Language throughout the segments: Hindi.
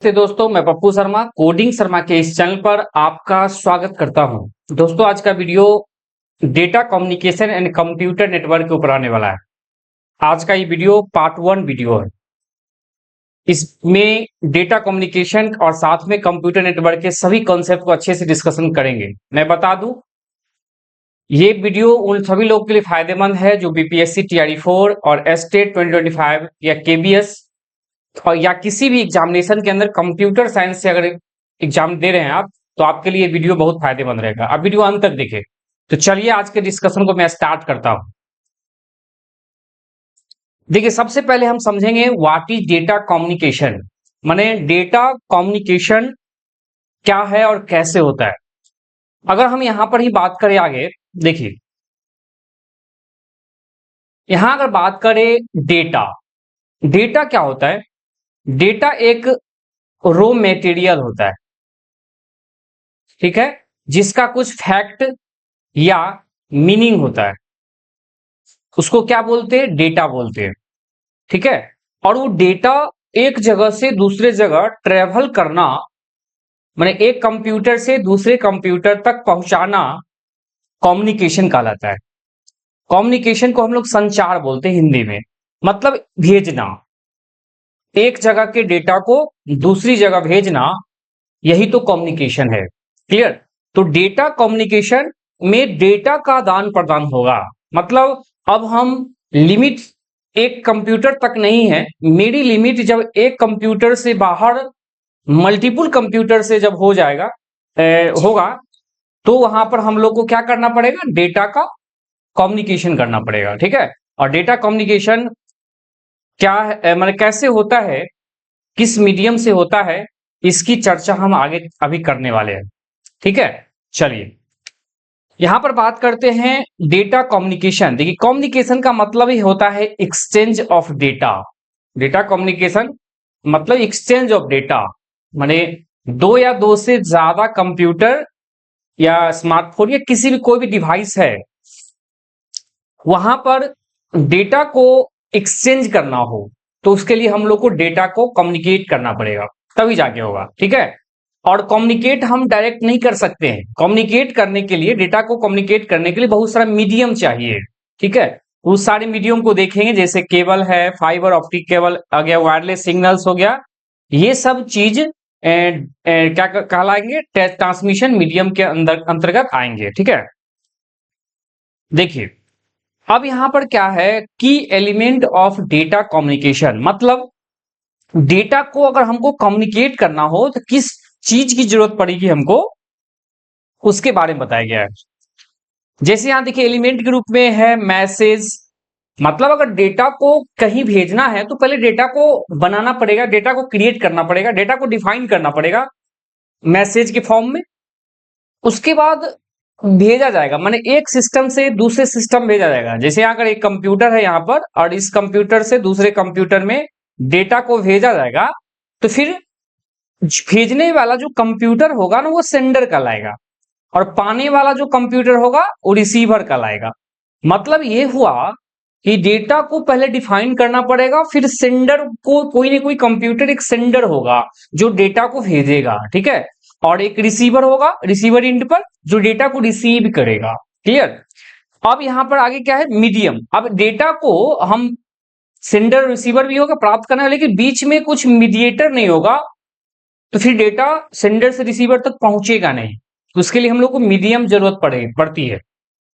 से दोस्तों, मैं पप्पू शर्मा कोडिंग शर्मा के इस चैनल पर आपका स्वागत करता हूं। दोस्तों, आज का video data communication and computer network के ऊपर आने वाला है। आज का ये वीडियो पार्ट 1 वीडियो है। इसमें डेटा कम्युनिकेशन और साथ में कंप्यूटर नेटवर्क के सभी कॉन्सेप्ट को अच्छे से डिस्कशन करेंगे। मैं बता दूं, ये वीडियो उन सभी लोगों के लिए फायदेमंद है जो बीपीएससी टीआरई 4 और एस्टेट 2025 या केबीएस और या किसी भी एग्जामिनेशन के अंदर कंप्यूटर साइंस से अगर एग्जाम दे रहे हैं आप, तो आपके लिए वीडियो बहुत फायदेमंद रहेगा। आप वीडियो अंत तक देखें। तो चलिए आज के डिस्कशन को मैं स्टार्ट करता हूं। देखिए, सबसे पहले हम समझेंगे व्हाट इज डेटा कम्युनिकेशन, माने डेटा कम्युनिकेशन क्या है और कैसे होता है। अगर हम यहां पर ही बात करें आगे, देखिए यहां अगर बात करें डेटा, डेटा क्या होता है? डेटा एक रॉ मटेरियल होता है, ठीक है, जिसका कुछ फैक्ट या मीनिंग होता है। उसको क्या बोलते हैं? डेटा बोलते हैं, ठीक है। और वो डेटा एक जगह से दूसरे जगह ट्रेवल करना, माने एक कंप्यूटर से दूसरे कंप्यूटर तक पहुंचाना कम्युनिकेशन कहलाता है। कम्युनिकेशन को हम लोग संचार बोलते हैं हिंदी में, मतलब भेजना, एक जगह के डेटा को दूसरी जगह भेजना, यही तो कम्युनिकेशन है। क्लियर? तो डेटा कम्युनिकेशन में डेटा का आदान प्रदान होगा। मतलब अब हम लिमिट एक कंप्यूटर तक नहीं है, मेरी लिमिट जब एक कंप्यूटर से बाहर मल्टीपल कंप्यूटर से जब हो जाएगा होगा, तो वहां पर हम लोग को क्या करना पड़ेगा? डेटा का कम्युनिकेशन करना पड़ेगा, ठीक है। और डेटा कम्युनिकेशन क्या है, मतलब कैसे होता है, किस मीडियम से होता है, इसकी चर्चा हम आगे अभी करने वाले हैं, ठीक है। चलिए यहां पर बात करते हैं डेटा कम्युनिकेशन। देखिए, कम्युनिकेशन का मतलब ही होता है exchange of data. Data communication मतलब एक्सचेंज ऑफ डेटा, माने दो या दो से ज्यादा कंप्यूटर या स्मार्टफोन या किसी भी कोई भी डिवाइस है, वहां पर डेटा को एक्सचेंज करना हो, तो उसके लिए हम लोग को डेटा को कम्युनिकेट करना पड़ेगा, तभी जाके होगा, ठीक है। और कम्युनिकेट हम डायरेक्ट नहीं कर सकते हैं। कम्युनिकेट करने के लिए, डेटा को कम्युनिकेट करने के लिए बहुत सारा मीडियम चाहिए, ठीक है। उस सारे मीडियम को देखेंगे, जैसे केबल है, फाइबर ऑप्टिक केबल आ गया, वायरलेस सिग्नल्स हो गया, ये सब चीज क्या कहलाएंगे? ट्रांसमिशन मीडियम के अंदर अंतर्गत आएंगे, ठीक है। देखिए अब यहां पर क्या है, की एलिमेंट ऑफ डेटा कम्युनिकेशन, मतलब डेटा को अगर हमको कम्युनिकेट करना हो तो किस चीज की जरूरत पड़ेगी हमको, उसके बारे में बताया गया है। जैसे यहां देखिए एलिमेंट के रूप में है मैसेज, मतलब अगर डेटा को कहीं भेजना है तो पहले डेटा को बनाना पड़ेगा, डेटा को क्रिएट करना पड़ेगा, डेटा को डिफाइन करना पड़ेगा मैसेज के फॉर्म में। उसके बाद भेजा जाएगा, माने एक सिस्टम से दूसरे सिस्टम भेजा जाएगा। जैसे अगर एक कंप्यूटर है यहाँ पर और इस कंप्यूटर से दूसरे कंप्यूटर में डेटा को भेजा जाएगा, तो फिर भेजने वाला जो कंप्यूटर होगा ना, वो सेंडर कहलाएगा, और पाने वाला जो कंप्यूटर होगा वो रिसीवर कहलाएगा। मतलब ये हुआ कि डेटा को पहले डिफाइन करना पड़ेगा, फिर सेंडर को, कोई ना कोई कंप्यूटर एक सेंडर होगा जो डेटा को भेजेगा, ठीक है, और एक रिसीवर होगा रिसीवर एंड पर, जो डेटा को रिसीव करेगा। क्लियर? अब यहां पर आगे क्या है? मीडियम। अब डेटा को हम सेंडर रिसीवर भी होगा प्राप्त करना है, लेकिन बीच में कुछ मीडिएटर नहीं होगा, तो फिर डेटा सेंडर से रिसीवर तक पहुंचेगा नहीं। तो उसके लिए हम लोग को मीडियम जरूरत पड़ती है,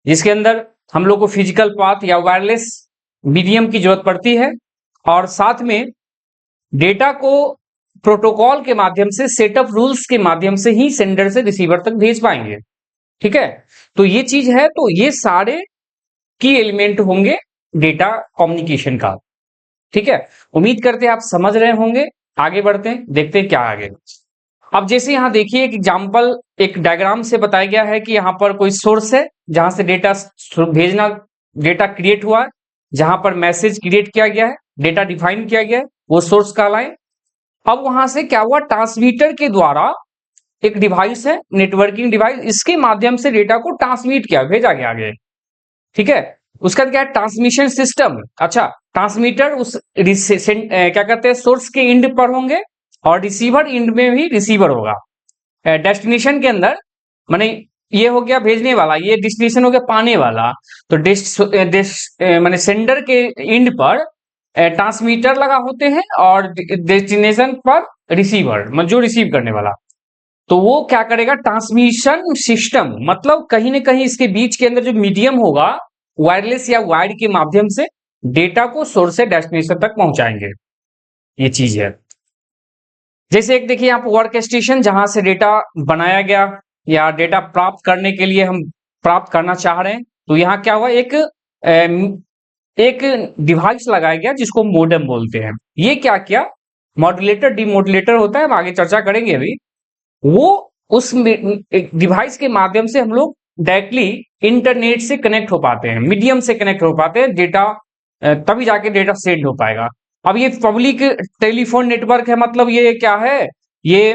जिसके अंदर हम लोग को फिजिकल पाथ या वायरलेस मीडियम की जरूरत पड़ती है, और साथ में डेटा को प्रोटोकॉल के माध्यम से, सेटअप रूल्स के माध्यम से ही सेंडर से रिसीवर तक भेज पाएंगे, ठीक है। तो ये चीज है, तो ये सारे की एलिमेंट होंगे डेटा कम्युनिकेशन का, ठीक है। उम्मीद करते हैं आप समझ रहे होंगे। आगे बढ़ते हैं, देखते हैं क्या आगे। अब जैसे यहां देखिए एक एग्जांपल, एक डायग्राम से बताया गया है कि यहां पर कोई सोर्स है जहां से डेटा भेजना, डेटा क्रिएट हुआ है, जहां पर मैसेज क्रिएट किया गया है, डेटा डिफाइन किया गया है, वो सोर्स कहलाए। अब वहां से क्या हुआ, ट्रांसमीटर के द्वारा एक डिवाइस है, नेटवर्किंग डिवाइस, इसके माध्यम से डेटा को ट्रांसमिट किया, भेजा गया आगे, ठीक है। उसका क्या है? Transmission system. अच्छा, ट्रांसमीटर उस क्या कहते हैं, सोर्स के एंड पर होंगे, और रिसीवर एंड में भी रिसीवर होगा। डेस्टिनेशन के अंदर माने ये हो गया भेजने वाला, ये डेस्टिनेशन हो गया पाने वाला। तो माने सेंडर के एंड पर ट्रांसमीटर लगा होते हैं और डेस्टिनेशन पर रिसीवर मतलब जो रिसीव करने वाला। तो वो क्या करेगा, ट्रांसमिशन सिस्टम मतलब कहीं ना कहीं इसके बीच के अंदर जो मीडियम होगा वायरलेस या वायर्ड के माध्यम से डेटा को सोर्स से डेस्टिनेशन तक पहुंचाएंगे। ये चीज है। जैसे एक देखिए आप वर्क स्टेशन जहां से डेटा बनाया गया या डेटा प्राप्त करने के लिए हम प्राप्त करना चाह रहे हैं, तो यहाँ क्या हुआ, एक डिवाइस लगाया गया जिसको मोडेम बोलते हैं। ये क्या किया, मॉड्यूलेटर डिमॉड्यूलेटर होता है, हम आगे चर्चा करेंगे अभी। वो उस डिवाइस के माध्यम से हम लोग डायरेक्टली इंटरनेट से कनेक्ट हो पाते हैं, मीडियम से कनेक्ट हो पाते हैं, डेटा तभी जाके डेटा सेंड हो पाएगा। अब ये पब्लिक टेलीफोन नेटवर्क है, मतलब ये क्या है, ये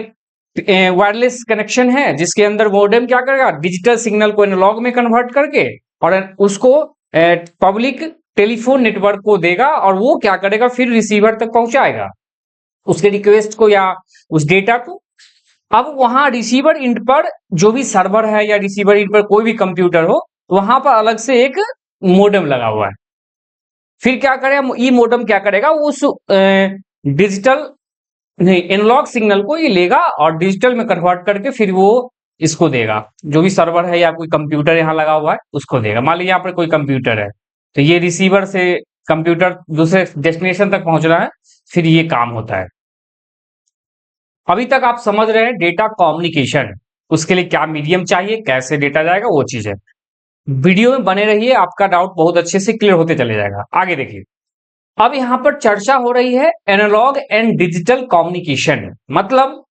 वायरलेस कनेक्शन है जिसके अंदर मोडेम क्या करेगा, डिजिटल सिग्नल को एनालॉग में कन्वर्ट करके और उसको पब्लिक टेलीफोन नेटवर्क को देगा और वो क्या करेगा, फिर रिसीवर तक पहुंचाएगा उसके रिक्वेस्ट को या उस डेटा को। अब वहां रिसीवर इंड पर जो भी सर्वर है या रिसीवर इंड पर कोई भी कंप्यूटर हो, वहां पर अलग से एक मोडेम लगा हुआ है। फिर क्या करेगा, ये मोडेम क्या करेगा, उस डिजिटल नहीं एनालॉग सिग्नल को ये लेगा और डिजिटल में कन्वर्ट करके फिर वो इसको देगा, जो भी सर्वर है या कोई कंप्यूटर यहाँ लगा हुआ है उसको देगा। मान लीजिए यहाँ पर कोई कंप्यूटर है, तो ये रिसीवर से कंप्यूटर दूसरे डेस्टिनेशन तक पहुंच रहा है, फिर ये काम होता है। अभी तक आप समझ रहे हैं डेटा कम्युनिकेशन, उसके लिए क्या मीडियम चाहिए, कैसे डेटा जाएगा, वो चीज है। वीडियो में बने रहिए, आपका डाउट बहुत अच्छे से क्लियर होते चले जाएगा। आगे देखिए, अब यहां पर चर्चा हो रही है एनालॉग एंड डिजिटल कम्युनिकेशन। मतलब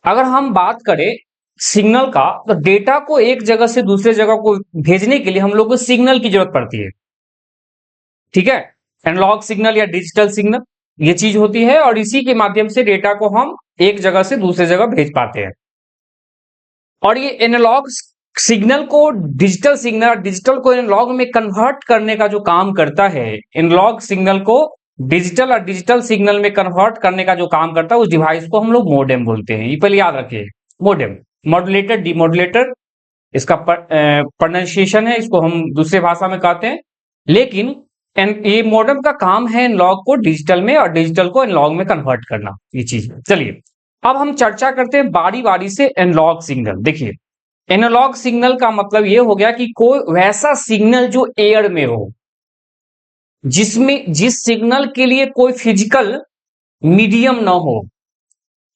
अगर हम बात करें सिग्नल का, तो डेटा को एक जगह से दूसरे जगह को भेजने के लिए हम लोग को सिग्नल की जरूरत पड़ती है। ठीक है, एनालॉग सिग्नल या डिजिटल सिग्नल ये चीज होती है और इसी के माध्यम से डेटा को हम एक जगह से दूसरे जगह भेज पाते हैं। और ये एनालॉग सिग्नल को डिजिटल सिग्नल, डिजिटल को एनालॉग में कन्वर्ट करने का जो काम करता है, एनालॉग सिग्नल को डिजिटल और डिजिटल सिग्नल में कन्वर्ट करने का जो काम करता है, उस डिवाइस को हम लोग मोडेम बोलते हैं। ये पहले याद रखिए, मोडेम, मॉड्यूलेटर डिमॉड्यूलेटर इसका प्रोनाउंसिएशन है, इसको हम दूसरे भाषा में कहते हैं। लेकिन ये मोडेम का काम है एनालॉग को डिजिटल में और डिजिटल को एनालॉग में कन्वर्ट करना, ये चीज। चलिए अब हम चर्चा करते हैं बारी बारी से एनालॉग सिग्नल। देखिए एनालॉग सिग्नल का मतलब ये हो गया कि कोई वैसा सिग्नल जो एयर में हो, जिस सिग्नल के लिए कोई फिजिकल मीडियम ना हो।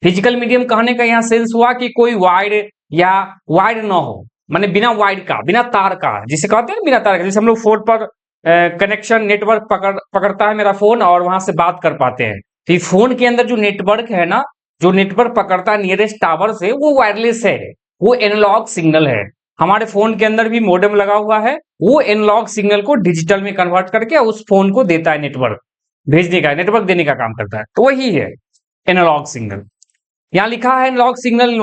फिजिकल मीडियम कहने का यहां सेंस हुआ कि कोई वायर या वायर ना हो, माने बिना वायर का, बिना तार का, जिसे कहते हैं बिना तार का। जैसे हम लोग फोन पर कनेक्शन नेटवर्क पकड़ता है मेरा फोन और वहां से बात कर पाते हैं, तो फोन के अंदर जो नेटवर्क है ना, जो नेटवर्क पकड़ता है नियरेस्ट टावर से, वो वायरलेस है, वो एनालॉग सिग्नल है। हमारे फोन के अंदर भी मोडेम लगा हुआ है, वो एनालॉग सिग्नल को डिजिटल में कन्वर्ट करके उस फोन को देता है, नेटवर्क भेजने का, नेटवर्क देने का काम करता है। तो वही है एनालॉग सिग्नल। यहां लिखा है analog signal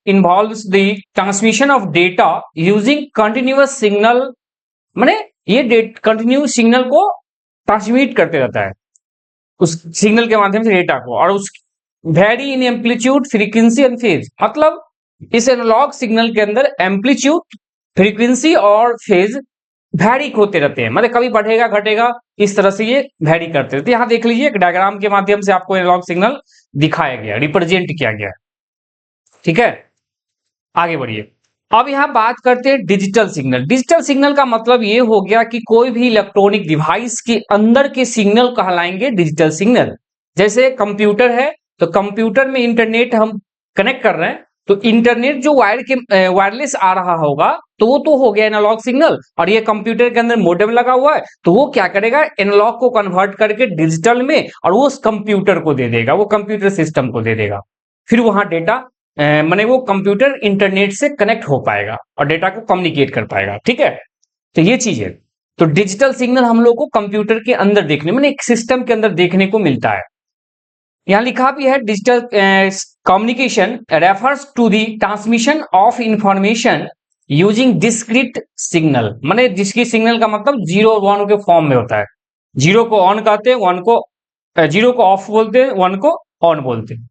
involves the transmission of data using continuous signal, माने ये कंटिन्यूअस सिग्नल को ट्रांसमिट करते रहता है उस सिग्नल के माध्यम से डेटा को, और उस very in amplitude frequency and phase. मतलब इस एनालॉग सिग्नल के अंदर एम्पलीट्यूड, फ्रीक्वेंसी और फेज वैरी होते रहते हैं, मतलब कभी बढ़ेगा घटेगा, इस तरह से ये वैरी करते रहते हैं। यहां देख लीजिए एक डायग्राम के माध्यम से आपको एनालॉग सिग्नल दिखाया गया, रिप्रेजेंट किया गया। ठीक है, आगे बढ़िए। अब यहां बात करते हैं डिजिटल सिग्नल। डिजिटल सिग्नल का मतलब ये हो गया कि कोई भी इलेक्ट्रॉनिक डिवाइस के अंदर के सिग्नल कहलाएंगे डिजिटल सिग्नल। जैसे कंप्यूटर है, तो कंप्यूटर में इंटरनेट हम कनेक्ट कर रहे हैं, तो इंटरनेट जो वायरलेस आ रहा होगा, तो वो तो हो गया एनालॉग सिग्नल। और ये कंप्यूटर के अंदर मोडेम लगा हुआ है, तो वो क्या करेगा, एनालॉग को कन्वर्ट करके डिजिटल में और वो उस कंप्यूटर को दे देगा, वो कंप्यूटर सिस्टम को दे देगा। फिर वहां डेटा माने वो कंप्यूटर इंटरनेट से कनेक्ट हो पाएगा और डेटा को कम्युनिकेट कर पाएगा। ठीक है, तो ये चीज है। तो डिजिटल सिग्नल हम लोग को कंप्यूटर के अंदर देखने, माने एक सिस्टम के अंदर देखने को मिलता है। यहां लिखा भी है digital communication refers to the transmission of information using discrete signal, माने जिसकी सिग्नल का मतलब 0 और 1 के फॉर्म में होता है। 0 को ऑन कहते हैं, 1 को 0 को ऑफ बोलते हैं, 1 को ऑन बोलते हैं।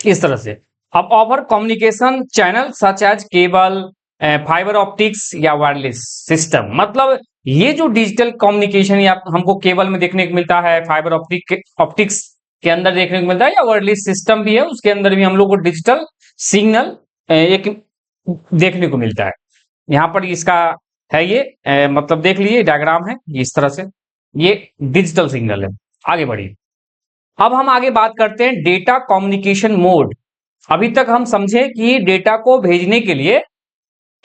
इस तरह से। अब over communication channel such as cable, fibre optics या वायरलेस सिस्टम, मतलब ये जो डिजिटल कम्युनिकेशन या हमको केबल में देखने को मिलता है, फाइबर ऑप्टिक्स के अंदर देखने को मिलता है, या वायरलेस सिस्टम भी है उसके अंदर भी हम लोग को डिजिटल सिग्नल एक देखने को मिलता है। यहाँ पर इसका है ये मतलब देख लीजिए डायग्राम है इस तरह से, ये डिजिटल सिग्नल है। आगे बढ़िए। अब हम आगे बात करते हैं डेटा कम्युनिकेशन मोड। अभी तक हम समझे कि डेटा को भेजने के लिए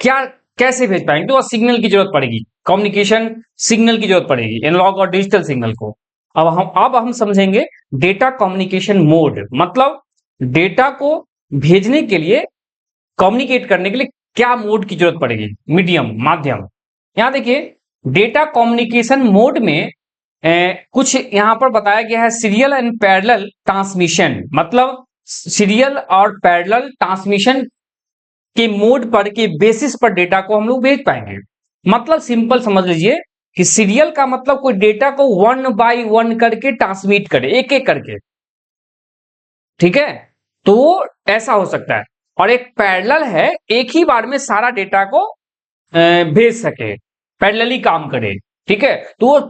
क्या कैसे भेज पाएंगे, तो सिग्नल की जरूरत पड़ेगी, कम्युनिकेशन सिग्नल की जरूरत पड़ेगी, एनालॉग और डिजिटल सिग्नल को। अब हम समझेंगे डेटा कम्युनिकेशन मोड, मतलब डेटा को भेजने के लिए, कम्युनिकेट करने के लिए क्या मोड की जरूरत पड़ेगी, मीडियम, माध्यम। यहां देखिए डेटा कम्युनिकेशन मोड में कुछ यहां पर बताया गया है सीरियल एंड पैरेलल ट्रांसमिशन, मतलब सीरियल और पैरेलल ट्रांसमिशन के मोड पर, के बेसिस पर डेटा को हम लोग भेज पाएंगे। मतलब सिंपल समझ लीजिए कि सीरियल का मतलब कोई डेटा को 1 बाय 1 करके ट्रांसमिट करे, एक एक करके, ठीक है, तो ऐसा हो सकता है। और एक पैरेलल है, एक ही बार में सारा डेटा को भेज सके, पैरेलली काम करे, ठीक है, तो वो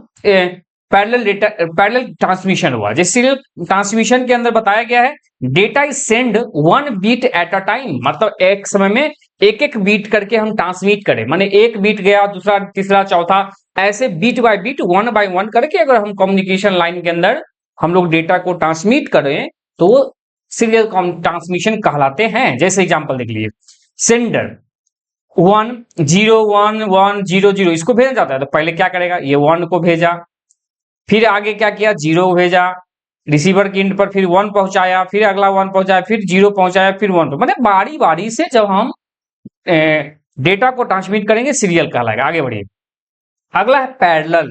पैरेलल डेटा, पैरेलल ट्रांसमिशन हुआ। जैसे सीरियल ट्रांसमिशन के अंदर बताया गया है data is send 1 bit at a time, मतलब एक समय में एक एक बीट करके हम ट्रांसमिट करें, माने एक बीट गया, दूसरा, तीसरा, चौथा, ऐसे बीट बाय बीट, 1 बाय 1 करके अगर हम कम्युनिकेशन लाइन के अंदर हम लोग डेटा को ट्रांसमिट करें तो सीरियल ट्रांसमिशन कहलाते हैं। जैसे एग्जांपल देख लीजिए, सेंडर 1 0 1 1 0 0 इसको भेजा जाता है, तो पहले क्या करेगा, ये 1 को भेजा, फिर आगे क्या किया, 0 भेजा, रिसीवर की एंड पर फिर 1 पहुंचाया, फिर अगला 1 पहुंचाया, फिर 0 पहुंचाया, फिर 1, मतलब बारी बारी से जब हम डेटा को ट्रांसमिट करेंगे सीरियल कहलाएगा। आगे बढ़िए। अगला है पैरेलल।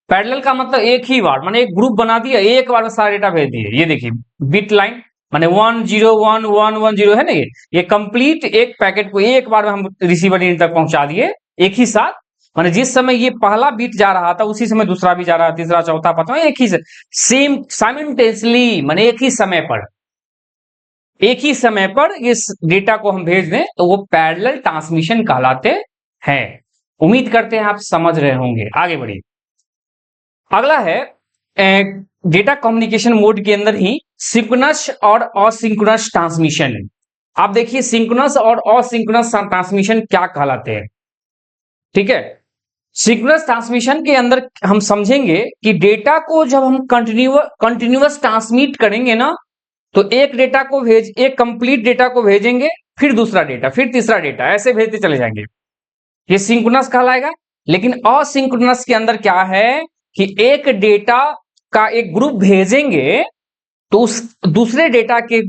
पैरेलल का मतलब एक ही बार, माने एक ग्रुप बना दिया, एक बार में सारा डेटा भेज दिए। ये देखिए बिट लाइन, माने 1 0 1 1 1 0 है ना, ये कंप्लीट एक पैकेट को एक बार में हम रिसीवर एंड तक पहुंचा दिए एक ही साथ। माने जिस समय ये पहला बीट जा रहा था उसी समय दूसरा भी जा रहा, तीसरा, चौथा, पांचवा, एक ही सेम साइमल्टेनियसली, माने एक ही समय पर इस डेटा को हम भेज दें तो वो पैरेलल ट्रांसमिशन कहलाते हैं। उम्मीद करते हैं आप समझ रहे होंगे। आगे बढ़िए। अगला है डेटा कम्युनिकेशन मोड के अंदर ही सिंक्रोनस और असिंक्रोनस ट्रांसमिशन। आप देखिए सिंक्रोनस और असिंक्रोनस ट्रांसमिशन क्या कहलाते हैं, ठीक है। सिंक्रोनस ट्रांसमिशन के अंदर हम समझेंगे कि डेटा को जब हम कंटिन्यूअस ट्रांसमिट करेंगे ना, तो एक कंप्लीट डेटा को भेजेंगे, फिर दूसरा डेटा, फिर तीसरा डेटा, ऐसे भेजते चले जाएंगे, ये सिंक्रोनस कहलाएगा। लेकिन असिंक्रोनस के अंदर क्या है कि एक डेटा का एक ग्रुप भेजेंगे तो उस दूसरे डेटा के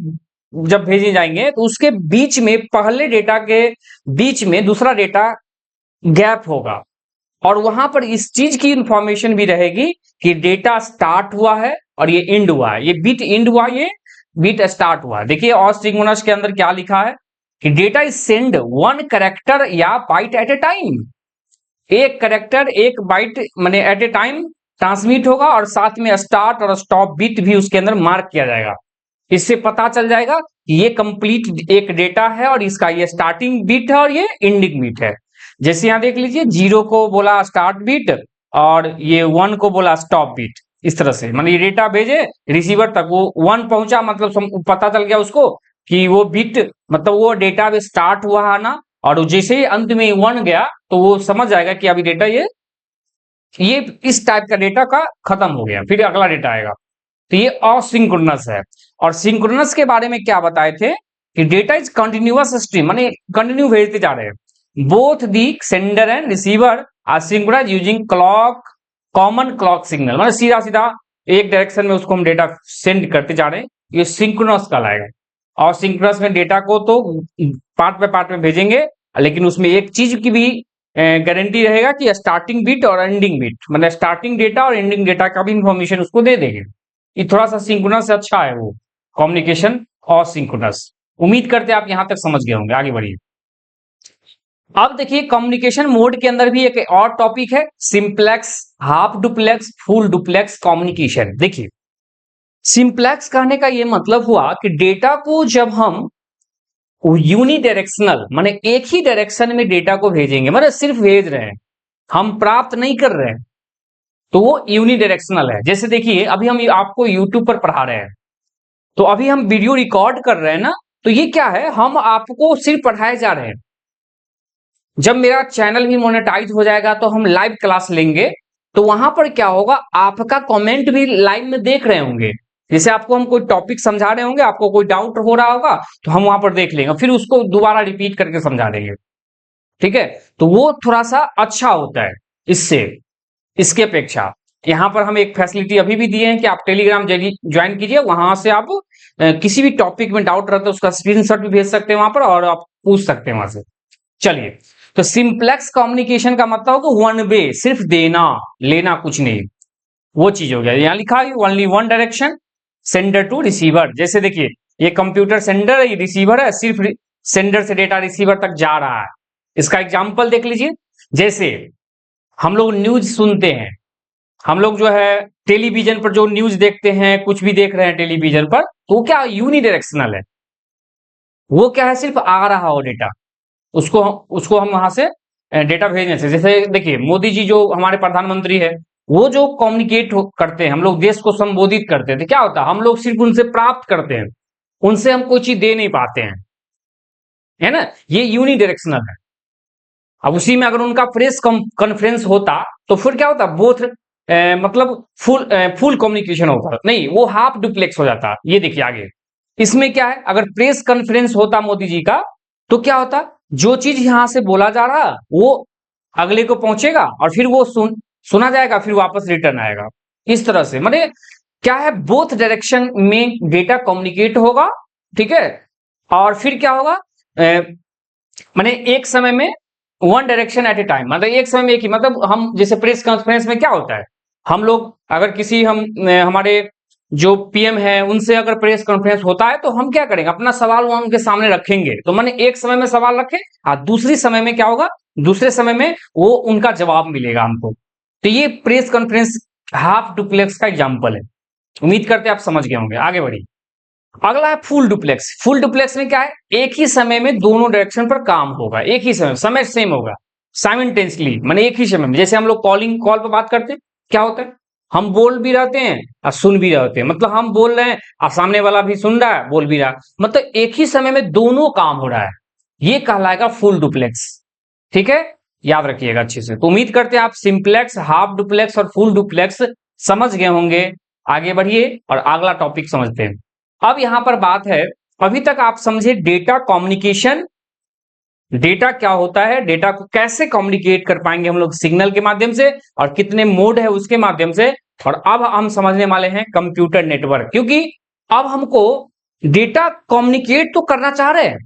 जब भेजे जाएंगे तो उसके बीच में, पहले डेटा के बीच में दूसरा डेटा गैप होगा, और वहां पर इस चीज की इंफॉर्मेशन भी रहेगी कि डेटा स्टार्ट हुआ है और ये एंड हुआ है, ये बीट एंड हुआ, ये बीट स्टार्ट हुआ। देखिए असिंक्रोनस के अंदर क्या लिखा है कि डेटा इज सेंड 1 कैरेक्टर या बाइट एट ए टाइम, एक कैरेक्टर, एक बाइट माने एट ए टाइम ट्रांसमिट होगा, और साथ में स्टार्ट और स्टॉप बीट भी उसके अंदर मार्क किया जाएगा। इससे पता चल जाएगा कि ये कंप्लीट एक डेटा है और इसका ये स्टार्टिंग बीट है और ये एंडिंग बीट है। जैसे यहां देख लीजिए 0 को बोला स्टार्ट बीट और ये 1 को बोला स्टॉप बीट। इस तरह से माने ये डेटा भेजे रिसीवर तक, वो 1 पहुंचा, मतलब पता चल गया उसको कि वो बीट, मतलब वो डेटा भी स्टार्ट हुआ है ना, और जैसे ही अंत में 1 गया तो वो समझ जाएगा कि अभी डेटा ये इस टाइप का डेटा का खत्म हो गया, फिर अगला डेटा आएगा। तो ये असिंक्रोनस है। और सिंक्रोनस के बारे में क्या बताए थे कि डेटा इज कंटिन्यूअस स्ट्रीम, माने कंटिन्यू भेजते जा रहे हैं। Both the sender and receiver are synchronize using common clock signal, मतलब सीधा सीधा एक डायरेक्शन में उसको हम डेटा सेंड करते जा रहे हैं, ये सिंक्रोनस कहलाएगा। और सिंक्रोनस में डेटा को तो पार्ट में भेजेंगे, लेकिन उसमें एक चीज की भी गारंटी रहेगा कि स्टार्टिंग बीट और एंडिंग बीट, मतलब स्टार्टिंग डेटा और एंडिंग डेटा का भी इंफॉर्मेशन उसको दे देंगे। ये थोड़ा सा सिंक्रोनस से अच्छा है वो कम्युनिकेशन और सिंक्रोनस। उम्मीद करते हैं आप यहां तक समझ गए होंगे। आगे बढ़िए। अब देखिए कम्युनिकेशन मोड के अंदर भी एक और टॉपिक है, simplex, half duplex, full duplex communication. देखिए सिंप्लेक्स कहने का ये मतलब हुआ कि डेटा को जब हम यूनिडायरेक्शनल माने एक ही डायरेक्शन में डेटा को भेजेंगे, मतलब सिर्फ भेज रहे हैं, हम प्राप्त नहीं कर रहे हैं, तो वो यूनिडायरेक्शनल है। जैसे देखिए अभी हम आपको यूट्यूब पर पढ़ा रहे हैं, तो अभी हम वीडियो रिकॉर्ड कर रहे हैं ना, तो ये क्या है, हम आपको सिर्फ पढ़ाए जा रहे हैं। जब मेरा चैनल भी मोनेटाइज हो जाएगा तो हम लाइव क्लास लेंगे, तो वहां पर क्या होगा, आपका कमेंट भी लाइव में देख रहे होंगे। जैसे आपको हम कोई टॉपिक समझा रहे होंगे, आपको कोई डाउट हो रहा होगा, तो हम वहां पर देख लेंगे, फिर उसको दोबारा रिपीट करके समझा देंगे। ठीक है, तो वो थोड़ा सा अच्छा होता है इससे, इसके अपेक्षा। यहाँ पर हम एक फैसिलिटी अभी भी दिए हैं कि आप टेलीग्राम ज्वाइन कीजिए, वहां से आप किसी भी टॉपिक में डाउट रहता है उसका स्क्रीनशॉट भी भेज सकते हैं वहां पर, और आप पूछ सकते हैं वहां से। चलिए, तो सिंप्लेक्स कम्युनिकेशन का मतलब होगा वन वे, सिर्फ देना लेना कुछ नहीं, वो चीज हो गया। यहां लिखा है only one direction, sender to receiver. जैसे देखिए ये कंप्यूटर सेंडर है, ये रिसीवर है, सिर्फ सेंडर से डेटा रिसीवर तक जा रहा है। इसका एग्जाम्पल देख लीजिए, जैसे हम लोग न्यूज सुनते हैं, हम लोग जो है टेलीविजन पर जो न्यूज देखते हैं, कुछ भी देख रहे हैं टेलीविजन पर, तो क्या यूनिडायरेक्शनल है, वो क्या है, सिर्फ आ रहा हो डेटा, उसको उसको हम वहां से डेटा भेजने से। जैसे देखिए मोदी जी जो हमारे प्रधानमंत्री है, वो जो कम्युनिकेट करते हैं, हम लोग देश को संबोधित करते हैं, तो क्या होता है, हम लोग सिर्फ उनसे प्राप्त करते हैं, उनसे हम कोई चीज दे नहीं पाते हैं, है ना, ये यूनिडायरेक्शनल है। अब उसी में अगर उनका प्रेस कॉन्फ्रेंस होता, तो फिर क्या होता, बोथ मतलब फुल कम्युनिकेशन होता, नहीं वो हाफ डुप्लेक्स हो जाता। ये देखिए आगे, इसमें क्या है, अगर प्रेस कॉन्फ्रेंस होता मोदी जी का, तो क्या होता, जो चीज यहां से बोला जा रहा वो अगले को पहुंचेगा, और फिर वो सुना जाएगा, फिर वापस रिटर्न आएगा। इस तरह से माने क्या है, बोथ डायरेक्शन में डेटा कम्युनिकेट होगा। ठीक है, और फिर क्या होगा, माने एक समय में one direction at A time, मतलब एक समय में एक ही, मतलब हम जैसे प्रेस कॉन्फ्रेंस में क्या होता है, हम लोग अगर किसी हमारे जो पीएम है उनसे अगर प्रेस कॉन्फ्रेंस होता है, तो हम क्या करेंगे, अपना सवाल वहां उनके सामने रखेंगे। तो मैंने एक समय में सवाल रखे, दूसरी समय में क्या होगा, दूसरे समय में वो उनका जवाब मिलेगा हमको। तो ये प्रेस कॉन्फ्रेंस हाफ डुप्लेक्स का एग्जाम्पल है। उम्मीद करते हैं आप समझ गए होंगे, आगे बढ़िए। अगला है फुल डुप्लेक्स। फुल डुप्लेक्स में क्या है, एक ही समय में दोनों डायरेक्शन पर काम होगा, एक ही समय सेम होगा, साइमल्टेनियसली, माने एक ही समय में। जैसे हम लोग कॉल पर बात करते हैं, क्या होता है, हम बोल भी रहते हैं और सुन भी रहते हैं, मतलब हम बोल रहे हैं और सामने वाला भी सुन रहा है, बोल भी रहा है, मतलब एक ही समय में दोनों काम हो रहा है, ये कहलाएगा फुल डुप्लेक्स। ठीक है, याद रखिएगा अच्छे से। तो उम्मीद करते हैं आप सिंप्लेक्स, हाफ डुप्लेक्स और फुल डुप्लेक्स समझ गए होंगे। आगे बढ़िए और अगला टॉपिक समझते हैं। अब यहां पर बात है, अभी तक आप समझे डेटा कम्युनिकेशन, डेटा क्या होता है, डेटा को कैसे कम्युनिकेट कर पाएंगे हम लोग सिग्नल के माध्यम से, और कितने मोड है उसके माध्यम से। और अब हम समझने वाले हैं कंप्यूटर नेटवर्क, क्योंकि अब हमको डेटा कम्युनिकेट तो करना चाह रहे हैं,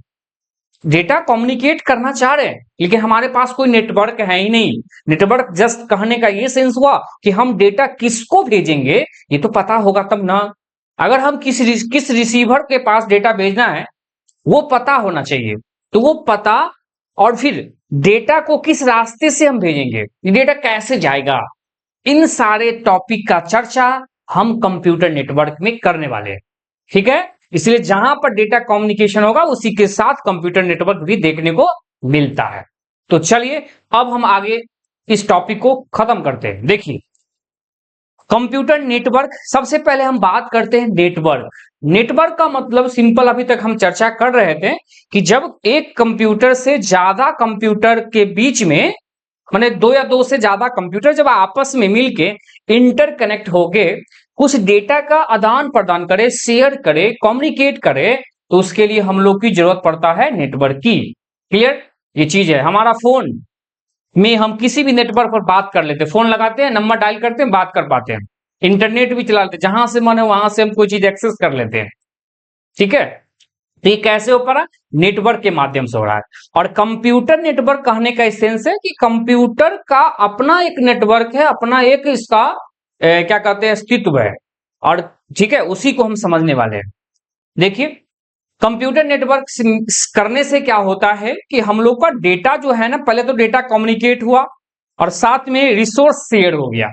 डेटा कम्युनिकेट करना चाह रहे हैं, लेकिन हमारे पास कोई नेटवर्क है ही नहीं। नेटवर्क जस्ट कहने का ये सेंस हुआ कि हम डेटा किसको भेजेंगे, ये तो पता होगा तब ना। अगर हम किस रिसीवर के पास डेटा भेजना है, वो पता होना चाहिए। तो वो पता, और फिर डेटा को किस रास्ते से हम भेजेंगे, डेटा कैसे जाएगा, इन सारे टॉपिक का चर्चा हम कंप्यूटर नेटवर्क में करने वाले हैं। ठीक है, इसलिए जहां पर डेटा कम्युनिकेशन होगा उसी के साथ कंप्यूटर नेटवर्क भी देखने को मिलता है। तो चलिए अब हम आगे इस टॉपिक को खत्म करते हैं। देखिए कंप्यूटर नेटवर्क, सबसे पहले हम बात करते हैं नेटवर्क। नेटवर्क का मतलब सिंपल, अभी तक हम चर्चा कर रहे थे कि जब एक कंप्यूटर से ज्यादा कंप्यूटर के बीच में, माने दो या दो से ज्यादा कंप्यूटर जब आपस में मिलके इंटरकनेक्ट होके कुछ डेटा का आदान प्रदान करे, शेयर करे, कम्युनिकेट करे, तो उसके लिए हम लोग की जरूरत पड़ता है नेटवर्क की। क्लियर, ये चीज है। हमारा फोन में हम किसी भी नेटवर्क पर बात कर लेते हैं, फोन लगाते हैं, नंबर डायल करते हैं, बात कर पाते हैं, इंटरनेट भी चला लेते हैं, जहां से मन है वहां से हम कोई चीज एक्सेस कर लेते हैं। ठीक है, तो ये कैसे हो पा रहा है, नेटवर्क के माध्यम से हो रहा है। और कंप्यूटर नेटवर्क कहने का सेंस है कि कंप्यूटर का अपना एक नेटवर्क है, अपना एक इसका क्या कहते हैं, अस्तित्व है। और ठीक है, उसी को हम समझने वाले हैं। देखिए कंप्यूटर नेटवर्क करने से क्या होता है कि हम लोग का डेटा जो है ना, पहले तो डेटा कम्युनिकेट हुआ और साथ में रिसोर्स शेयर हो गया।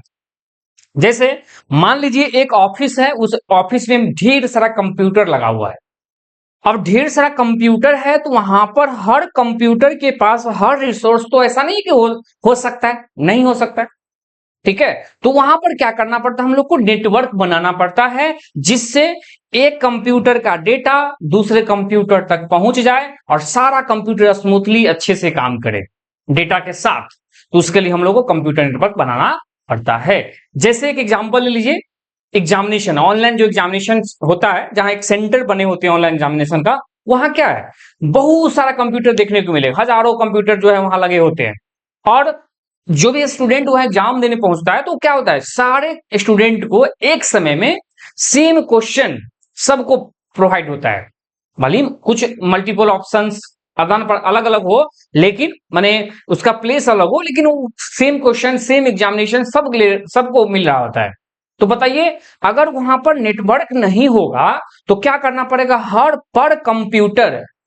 जैसे मान लीजिए एक ऑफिस है, उस ऑफिस में ढेर सारा कंप्यूटर लगा हुआ है। अब ढेर सारा कंप्यूटर है तो वहां पर हर कंप्यूटर के पास हर रिसोर्स तो ऐसा नहीं कि हो सकता है, नहीं हो सकता है। ठीक है, तो वहां पर क्या करना पड़ता है, हम लोग को नेटवर्क बनाना पड़ता है जिससे एक कंप्यूटर का डेटा दूसरे कंप्यूटर तक पहुंच जाए और सारा कंप्यूटर स्मूथली अच्छे से काम करे डेटा के साथ। तो उसके लिए हम लोग को कंप्यूटर नेटवर्क बनाना पड़ता है। जैसे एक एग्जांपल ले लीजिए, एग्जामिनेशन, ऑनलाइन जो एग्जामिनेशन होता है, जहां एक सेंटर बने होते हैं ऑनलाइन एग्जामिनेशन का, वहां क्या है, बहुत सारा कंप्यूटर देखने को मिलेगा, हजारों कंप्यूटर जो है वहां लगे होते हैं। और जो भी स्टूडेंट वहां एग्जाम देने पहुंचता है तो क्या होता है, सारे स्टूडेंट को एक समय में सेम क्वेश्चन सबको प्रोवाइड होता है। भले कुछ मल्टीपल ऑप्शंस अलग अलग हो, लेकिन माने उसका प्लेस अलग हो, लेकिन वो सेम क्वेश्चन सेम एग्जामिनेशन सबको मिल रहा होता है। तो बताइए, अगर वहां पर नेटवर्क नहीं होगा तो क्या करना पड़ेगा,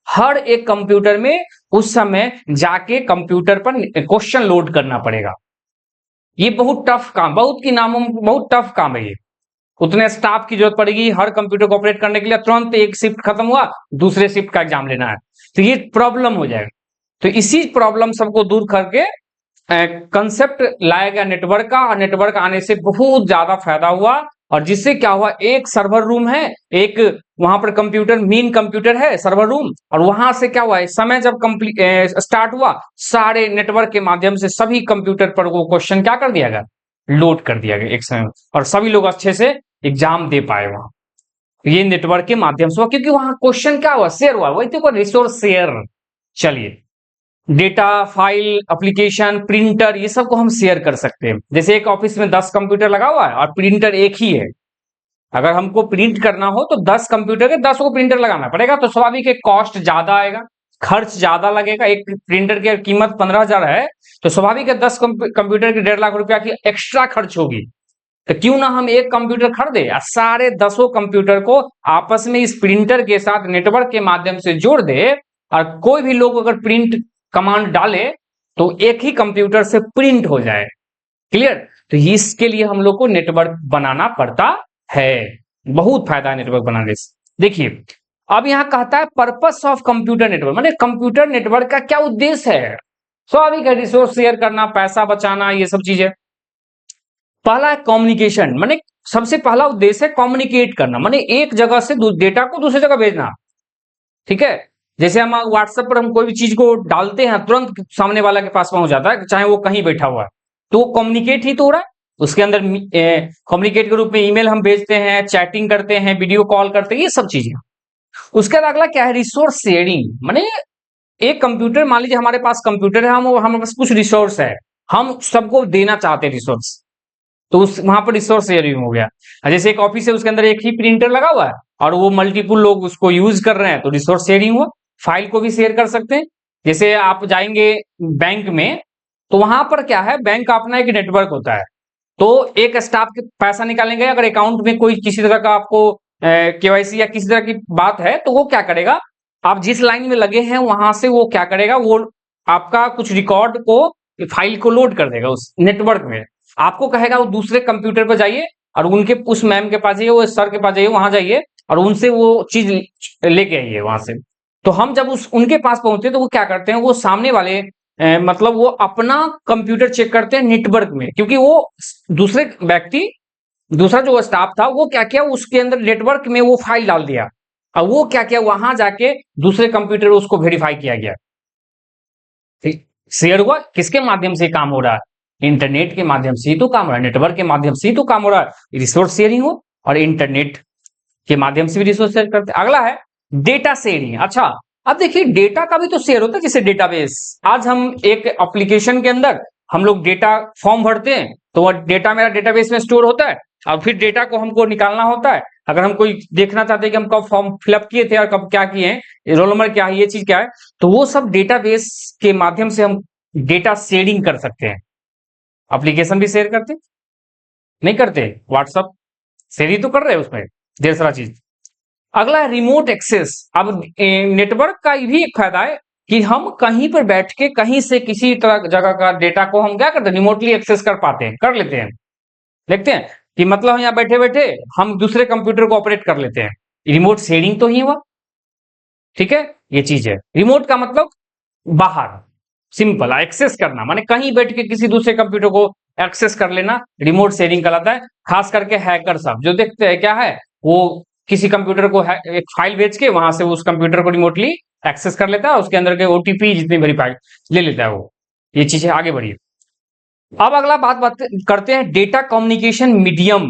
हर एक कंप्यूटर में उस समय जाके कंप्यूटर पर क्वेश्चन लोड करना पड़ेगा। ये बहुत टफ काम, बहुत टफ काम है ये। उतने स्टाफ की जरूरत पड़ेगी हर कंप्यूटर को ऑपरेट करने के लिए, तुरंत एक शिफ्ट खत्म हुआ, दूसरे शिफ्ट का एग्जाम लेना है, तो ये प्रॉब्लम हो जाएगा। तो इसी प्रॉब्लम सबको दूर करके कंसेप्ट लाया गया नेटवर्क का, और नेटवर्क आने से बहुत ज्यादा फायदा हुआ। और जिससे क्या हुआ, एक सर्वर रूम है, एक वहां पर कंप्यूटर, मेन कंप्यूटर है सर्वर रूम, और वहां से क्या हुआ, समय जब स्टार्ट हुआ, सारे नेटवर्क के माध्यम से सभी कंप्यूटर पर वो क्वेश्चन क्या कर दिया गया, लोड कर दिया गया एक समय, और सभी लोग अच्छे से एग्जाम दे पाए वहां। ये नेटवर्क के माध्यम से हुआ, क्योंकि वहां क्वेश्चन क्या हुआ, शेयर हुआ, वही तो रिसोर्स शेयर। चलिए, डेटा, फाइल, एप्लीकेशन, प्रिंटर, ये सब को हम शेयर कर सकते हैं। जैसे एक ऑफिस में 10 कंप्यूटर लगा हुआ है और प्रिंटर एक ही है, अगर हमको प्रिंट करना हो तो 10 कंप्यूटर के 10 को प्रिंटर लगाना पड़ेगा, तो स्वाभाविक है कॉस्ट ज्यादा आएगा, खर्च ज्यादा लगेगा। एक प्रिंटर की कीमत 15,000 है, तो स्वाभाविक है 10 कंप्यूटर की 1.5 लाख रुपया की एक्स्ट्रा खर्च होगी। तो क्यों ना हम एक कंप्यूटर खरीदे और सारे 10 कंप्यूटर को आपस में इस प्रिंटर के साथ नेटवर्क के माध्यम से जोड़ दे, और कोई भी लोग अगर प्रिंट कमांड डाले तो एक ही कंप्यूटर से प्रिंट हो जाए। क्लियर? तो इसके लिए हम लोग को नेटवर्क बनाना पड़ता है। बहुत फायदा है नेटवर्क बनाने से। देखिए, अब यहां कहता है पर्पस ऑफ कंप्यूटर नेटवर्क, माने कंप्यूटर नेटवर्क का क्या उद्देश्य है। स्वाभाविक है, रिसोर्स शेयर करना, पैसा बचाना, ये सब चीजें। पहला है कम्युनिकेशन, माने सबसे पहला उद्देश्य है कम्युनिकेट करना, माने एक जगह से डेटा को दूसरी जगह भेजना। ठीक है, जैसे हम व्हाट्सएप पर हम कोई भी चीज को डालते हैं, तुरंत सामने वाला के पास पहुंच जाता है, चाहे वो कहीं बैठा हुआ है, तो वो कम्युनिकेट ही तो हो रहा है। उसके अंदर कम्युनिकेट के रूप में ईमेल हम भेजते हैं, चैटिंग करते हैं, वीडियो कॉल करते हैं, ये सब चीजें। उसके बाद अगला क्या है, रिसोर्स शेयरिंग, माने एक कंप्यूटर, मान लीजिए हमारे पास कंप्यूटर है, हम हमारे पास कुछ रिसोर्स है, हम सबको देना चाहते हैं रिसोर्स, तो उस वहां पर रिसोर्स शेयरिंग हो गया। जैसे एक ऑफिस है, उसके अंदर एक ही प्रिंटर लगा हुआ है और वो मल्टीपल लोग उसको यूज कर रहे हैं, तो रिसोर्स शेयरिंग हुआ। फाइल को भी शेयर कर सकते हैं। जैसे आप जाएंगे बैंक में, तो वहां पर क्या है, बैंक का अपना एक नेटवर्क होता है, तो एक स्टाफ के पैसा निकालने गए, अगर अकाउंट में कोई किसी तरह का आपको केवाईसी या किसी तरह की बात है, तो वो क्या करेगा, आप जिस लाइन में लगे हैं वहां से वो क्या करेगा, वो आपका कुछ रिकॉर्ड को, फाइल को लोड कर देगा उस नेटवर्क में। आपको कहेगा वो दूसरे कंप्यूटर पर जाइए और उनके उस मैम के पास जाइए, वो सर के पास जाइए, वहां जाइए और उनसे वो चीज लेके आइए वहां से। तो हम जब उनके पास पहुंचते तो वो क्या करते हैं, वो सामने वाले मतलब वो अपना कंप्यूटर चेक करते हैं नेटवर्क में, क्योंकि वो दूसरे व्यक्ति, दूसरा जो स्टाफ था, वो क्या किया, उसके अंदर नेटवर्क में वो फाइल डाल दिया, और वो क्या किया, वहां जाके दूसरे कंप्यूटर उसको वेरीफाई किया गया। शेयर हुआ, किसके माध्यम से काम हो रहा है, इंटरनेट के माध्यम से ही तो काम हो रहा है, नेटवर्क के माध्यम से ही तो काम हो रहा है। रिसोर्स शेयरिंग हो, और इंटरनेट के माध्यम से भी रिसोर्स शेयर करते हैं। अगला है डेटा शेयरिंग। अच्छा, अब देखिए डेटा का भी तो शेयर होता है, जैसे डेटाबेस। आज हम एक एप्लीकेशन के अंदर हम लोग डेटा फॉर्म भरते हैं, तो वह डेटा मेरा डेटाबेस में स्टोर होता है, और फिर डेटा को हमको निकालना होता है। अगर हम कोई देखना चाहते हैं कि हम कब फॉर्म फिलअप किए थे और कब क्या किए हैं, रोल नंबर क्या है, ये चीज क्या है, तो वो सब डेटाबेस के माध्यम से हम डेटा शेयरिंग कर सकते हैं। एप्लीकेशन भी शेयर करते, नहीं करते, व्हाट्सअप शेयर ही तो कर रहे हैं उसमें ढेर सारा चीज। अगला है रिमोट एक्सेस। अब नेटवर्क का भी एक फायदा है कि हम कहीं पर बैठ के कहीं से किसी तरह जगह का डेटा को हम क्या करते हैं, रिमोटली एक्सेस कर पाते हैं, कर लेते हैं। देखते हैं कि मतलब यहाँ बैठे बैठे हम दूसरे कंप्यूटर को ऑपरेट कर लेते हैं, रिमोट शेयरिंग तो ही हुआ। ठीक है, ये चीज है। रिमोट का मतलब बाहर, सिंपल एक्सेस करना, माने कहीं बैठ के किसी दूसरे कंप्यूटर को एक्सेस कर लेना, रिमोट शेयरिंग कहलाता है। खास करके हैकर सब जो देखते हैं क्या है, वो किसी कंप्यूटर को एक फाइल भेज के वहां से उस कंप्यूटर को रिमोटली एक्सेस कर लेता है, उसके अंदर के ओटीपी जितनी बड़ी फाइल ले लेता है वो। ये चीजें आगे बढ़ी। अब अगला बात करते हैं डेटा कम्युनिकेशन मीडियम।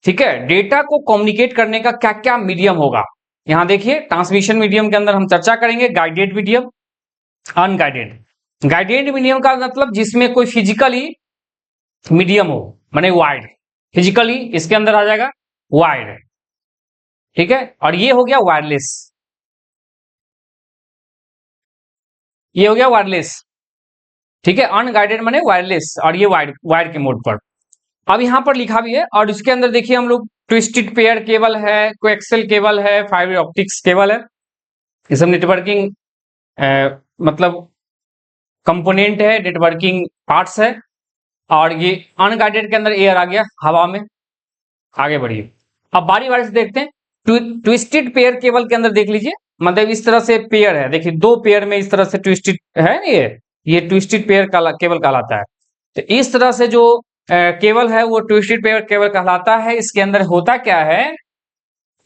ठीक है, डेटा को कम्युनिकेट करने का क्या क्या मीडियम होगा। यहां देखिए, ट्रांसमिशन मीडियम के अंदर हम चर्चा करेंगे guided medium, unguided. Guided medium का मतलब जिसमें कोई फिजिकली मीडियम हो, माने वायर्ड, फिजिकली इसके अंदर आ जाएगा वायर्ड। ठीक है, और ये हो गया वायरलेस, ये हो गया वायरलेस। ठीक है, अनगाइडेड माने वायरलेस, और ये वायर के मोड पर। अब यहां पर लिखा भी है, और इसके अंदर देखिए हम लोग ट्विस्टेड पेयर केबल है, कोएक्सियल केबल है, फाइबर ऑप्टिक्स केबल है, ये सब नेटवर्किंग मतलब कंपोनेंट है, नेटवर्किंग पार्ट्स है। और ये अनगाइडेड के अंदर एयर आ गया, हवा में। आगे बढ़िए, अब बारी बारी से देखते हैं। ट्विस्टेड पेयर केबल के अंदर देख लीजिए, मतलब इस तरह से पेयर है, देखिए दो पेयर में इस तरह से ट्विस्टेड है, ये ट्विस्टेड पेयर केबल कहलाता है। तो इस तरह से जो केबल है वो ट्विस्टेड पेयर केबल कहलाता है। इसके अंदर होता क्या है,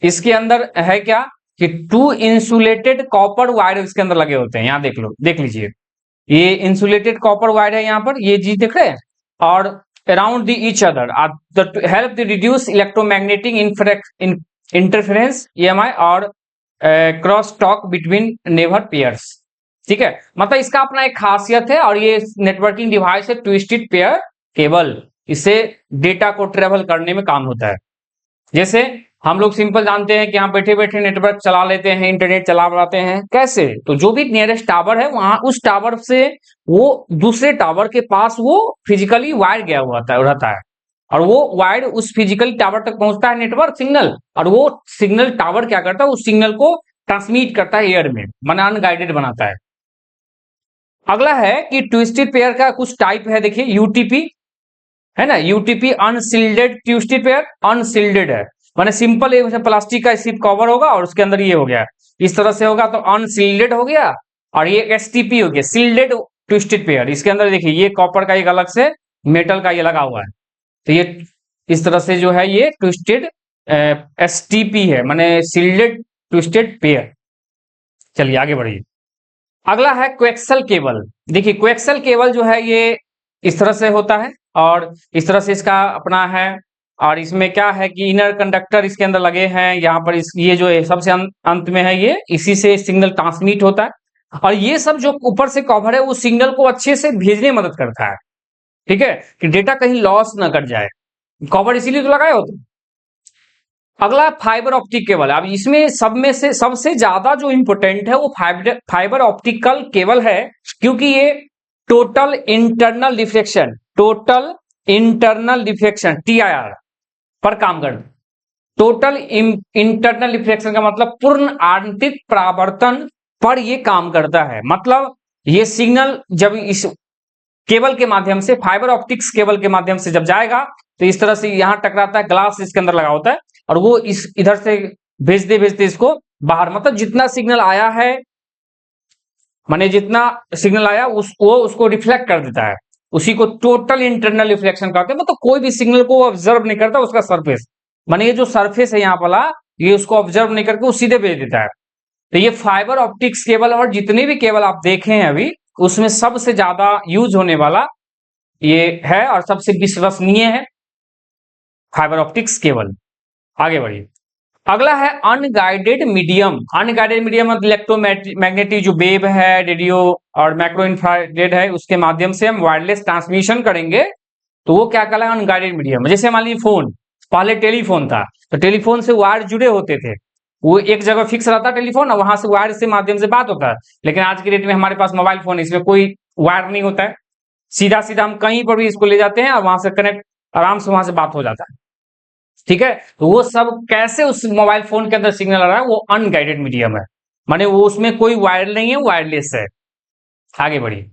इसके अंदर है क्या कि टू इंसुलेटेड कॉपर वायर इसके अंदर लगे होते हैं। यहां देख लो, देख लीजिए, ये इंसुलेटेड कॉपर वायर है, यहाँ पर ये चीज देख रहे हैं। और around the each other help the reduce electromagnetic interference EMI और cross talk between neighbour pairs. ठीक है, मतलब इसका अपना एक खासियत है, और ये नेटवर्किंग डिवाइस है ट्विस्टेड पेयर केबल, इससे डेटा को ट्रेवल करने में काम होता है। जैसे हम लोग सिंपल जानते हैं कि यहाँ बैठे बैठे नेटवर्क चला लेते हैं, इंटरनेट चला पाते हैं कैसे, तो जो भी नियरेस्ट टावर है वहां उस टावर से वो दूसरे टावर के पास वो फिजिकली वायर गया हुआ रहता है, और वो वायर उस फिजिकली टावर तक पहुंचता है नेटवर्क सिग्नल, और वो सिग्नल टावर क्या करता है, उस सिग्नल को ट्रांसमिट करता है एयर में, माना अनगाइडेड बनाता है। अगला है कि ट्विस्टेड पेयर का कुछ टाइप है, देखिए यूटीपी है ना, UTP unshielded twisted pair, unshielded है माने सिंपल प्लास्टिक का सिर्फ कवर होगा और उसके अंदर ये हो गया, इस तरह से होगा तो अनसील्डेड हो गया। और ये एसटीपी हो गया, सील्डेड ट्विस्टेड पेयर। इसके अंदर देखिए ये कॉपर का एक अलग से मेटल का ये लगा हुआ है, तो ये इस तरह से जो है ये ट्विस्टेड एसटीपी है, माने सील्डेड ट्विस्टेड पेयर। चलिए आगे बढ़िए। अगला है कोएक्सियल केबल। देखिए कोएक्सियल केबल जो है ये इस तरह से होता है, और इस तरह से इसका अपना है, और इसमें क्या है कि इनर कंडक्टर इसके अंदर लगे हैं, यहाँ पर ये जो है सबसे अंत में है, ये इसी से सिग्नल ट्रांसमिट होता है। और ये सब जो ऊपर से कवर है वो सिग्नल को अच्छे से भेजने में मदद करता है। ठीक है, कि डेटा कहीं लॉस ना कर जाए, कवर इसीलिए तो लगाए होते। अगला फाइबर ऑप्टिक केबल। अब इसमें सब में से सबसे ज्यादा जो इंपोर्टेंट है वो फाइबर ऑप्टिकल केबल है, क्योंकि ये टोटल इंटरनल डिफ्लेक्शन TIR पर काम करते। टोटल इंटरनल डिफ्लेक्शन का मतलब पूर्ण आंतरिक परावर्तन पर ये काम करता है। मतलब ये सिग्नल जब इस केबल के माध्यम से, फाइबर ऑप्टिक्स केबल के माध्यम से जब जाएगा तो इस तरह से यहां टकराता है, ग्लास इसके अंदर लगा होता है, और वो इस इधर से भेजते भेजते इसको बाहर, मतलब जितना सिग्नल आया है, माने जितना सिग्नल आया उसको रिफ्लेक्ट कर देता है, उसी को टोटल इंटरनल रिफ्लेक्शन कहते हैं। मतलब कोई भी सिग्नल को ऑब्जर्व नहीं करता, उसका सरफेस, माने ये जो सरफेस है यहाँ वाला, ये उसको ऑब्जर्व नहीं करके वो सीधे भेज देता है। तो ये फाइबर ऑप्टिक्स केबल और जितने भी केबल आप देखे हैं अभी, उसमें सबसे ज्यादा यूज होने वाला ये है, और सबसे विश्वसनीय है फाइबर ऑप्टिक्स केबल। आगे बढ़िए। अगला है अनगाइडेड मीडियम। अनगाइडेड मीडियम मतलब इलेक्ट्रोमैग्नेटिक जो वेव है, रेडियो और माइक्रो इंफ्रारेड है, उसके माध्यम से हम वायरलेस ट्रांसमिशन करेंगे, तो वो क्या कहलाएगा, अनगाइडेड मीडियम। जैसे मान लीजिए फोन, पहले टेलीफोन था, तो टेलीफोन से वायर जुड़े होते थे, वो एक जगह फिक्स रहता टेलीफोन, और वहां से वायर से माध्यम से बात होता है। लेकिन आज के डेट में हमारे पास मोबाइल फोन है, इसमें कोई वायर नहीं होता है, सीधा सीधा हम कहीं पर भी इसको ले जाते हैं और वहां से कनेक्ट, आराम से वहां से बात हो जाता है। ठीक है, तो वो सब कैसे उस मोबाइल फोन के अंदर सिग्नल आ रहा है, वो अनगाइडेड मीडियम है, माने वो उसमें कोई वायर नहीं है, वायरलेस है। आगे बढ़िए।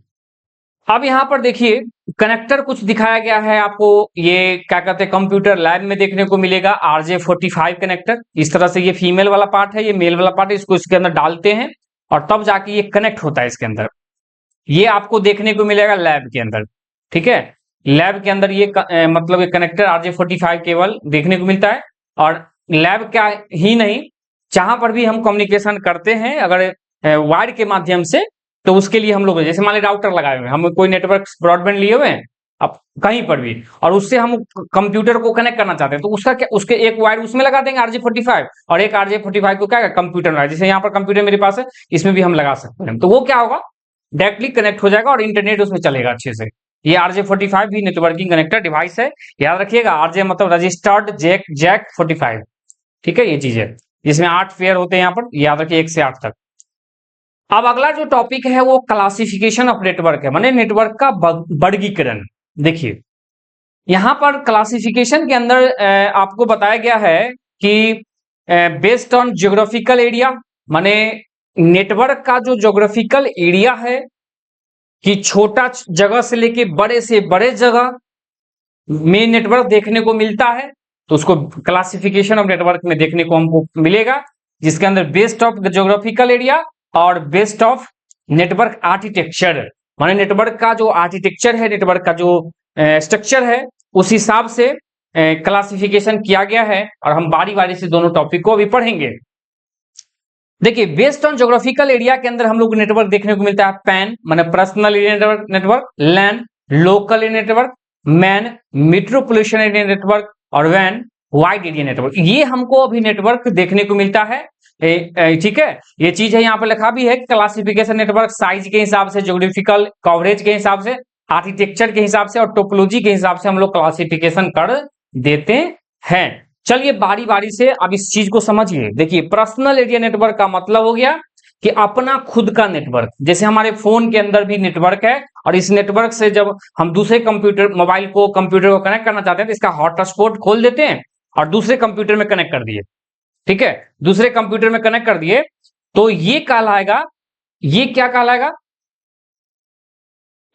अब यहां पर देखिए कनेक्टर कुछ दिखाया गया है आपको, ये क्या कहते हैं कंप्यूटर लैब में देखने को मिलेगा RJ45 कनेक्टर। इस तरह से ये फीमेल वाला पार्ट है, ये मेल वाला पार्ट है, इसको इसके अंदर डालते हैं और तब जाके ये कनेक्ट होता है इसके अंदर। ये आपको देखने को मिलेगा लैब के अंदर, ठीक है। लैब के अंदर ये मतलब ये कनेक्टर RJ45 केबल देखने को मिलता है। और लैब क्या ही नहीं, जहां पर भी हम कम्युनिकेशन करते हैं अगर वायर के माध्यम से, तो उसके लिए हम लोग जैसे मान लीजिए राउटर लगाए हुए हैं, हम कोई नेटवर्क ब्रॉडबैंड लिए हुए हैं अब कहीं पर भी, और उससे हम कंप्यूटर को कनेक्ट करना चाहते हैं, तो उसका क्या, उसके एक वायर उसमें लगा देंगे RJ45 और एक RJ45 को क्या कंप्यूटर में, जैसे यहाँ पर कंप्यूटर मेरे पास है, इसमें भी हम लगा सकते हैं, तो वो क्या होगा डायरेक्टली कनेक्ट हो जाएगा और इंटरनेट उसमें चलेगा अच्छे से। ये RJ45 भी नेटवर्किंग कनेक्टर डिवाइस है, याद रखिएगा। RJ मतलब रजिस्टर्ड जैक 45, ठीक है, ये चीज है। जिसमें 8 पेयर होते हैं यहाँ पर, याद रखिए 1 से 8 तक। अब अगला जो टॉपिक है वो क्लासिफिकेशन ऑफ नेटवर्क है, माने नेटवर्क का वर्गीकरण। देखिए यहां पर क्लासिफिकेशन के अंदर आपको बताया गया है कि बेस्ड ऑन ज्योग्राफिकल एरिया, माने नेटवर्क का जो ज्योग्राफिकल एरिया है कि छोटा जगह से बड़े जगह में नेटवर्क देखने को मिलता है, तो उसको क्लासिफिकेशन ऑफ नेटवर्क में देखने को हमको मिलेगा, जिसके अंदर बेस्ड ऑफ ज्योग्राफिकल एरिया और बेस्ड ऑफ नेटवर्क आर्किटेक्चर, माने नेटवर्क का जो आर्किटेक्चर है, नेटवर्क का जो स्ट्रक्चर है, उस हिसाब से क्लासिफिकेशन किया गया है। और हम बारी बारी से दोनों टॉपिक को अभी पढ़ेंगे। देखिए बेस्ड ऑन ज्योग्राफिकल एरिया के अंदर हम लोग नेटवर्क देखने को मिलता है पैन माने personal area network, LAN local area network, MAN metropolitan area network और वैन वाइड एरिया नेटवर्क। ये हमको अभी नेटवर्क देखने को मिलता है, ठीक है। ये चीज है यहाँ पर लिखा भी है क्लासिफिकेशन नेटवर्क साइज के हिसाब से, ज्योग्राफिकल कवरेज के हिसाब से, आर्किटेक्चर के हिसाब से और टोपोलॉजी के हिसाब से हम लोग क्लासिफिकेशन कर देते हैं। चलिए बारी बारी से अब इस चीज को समझिए। देखिए पर्सनल एरिया नेटवर्क का मतलब हो गया कि अपना खुद का नेटवर्क, जैसे हमारे फोन के अंदर भी नेटवर्क है और इस नेटवर्क से जब हम दूसरे कंप्यूटर मोबाइल को कंप्यूटर को कनेक्ट करना चाहते हैं तो इसका हॉटस्पॉट खोल देते हैं और दूसरे कंप्यूटर में कनेक्ट कर दिए, ठीक है, दूसरे कंप्यूटर में कनेक्ट कर दिए, तो ये कहलाएगा, ये क्या कहलाएगा,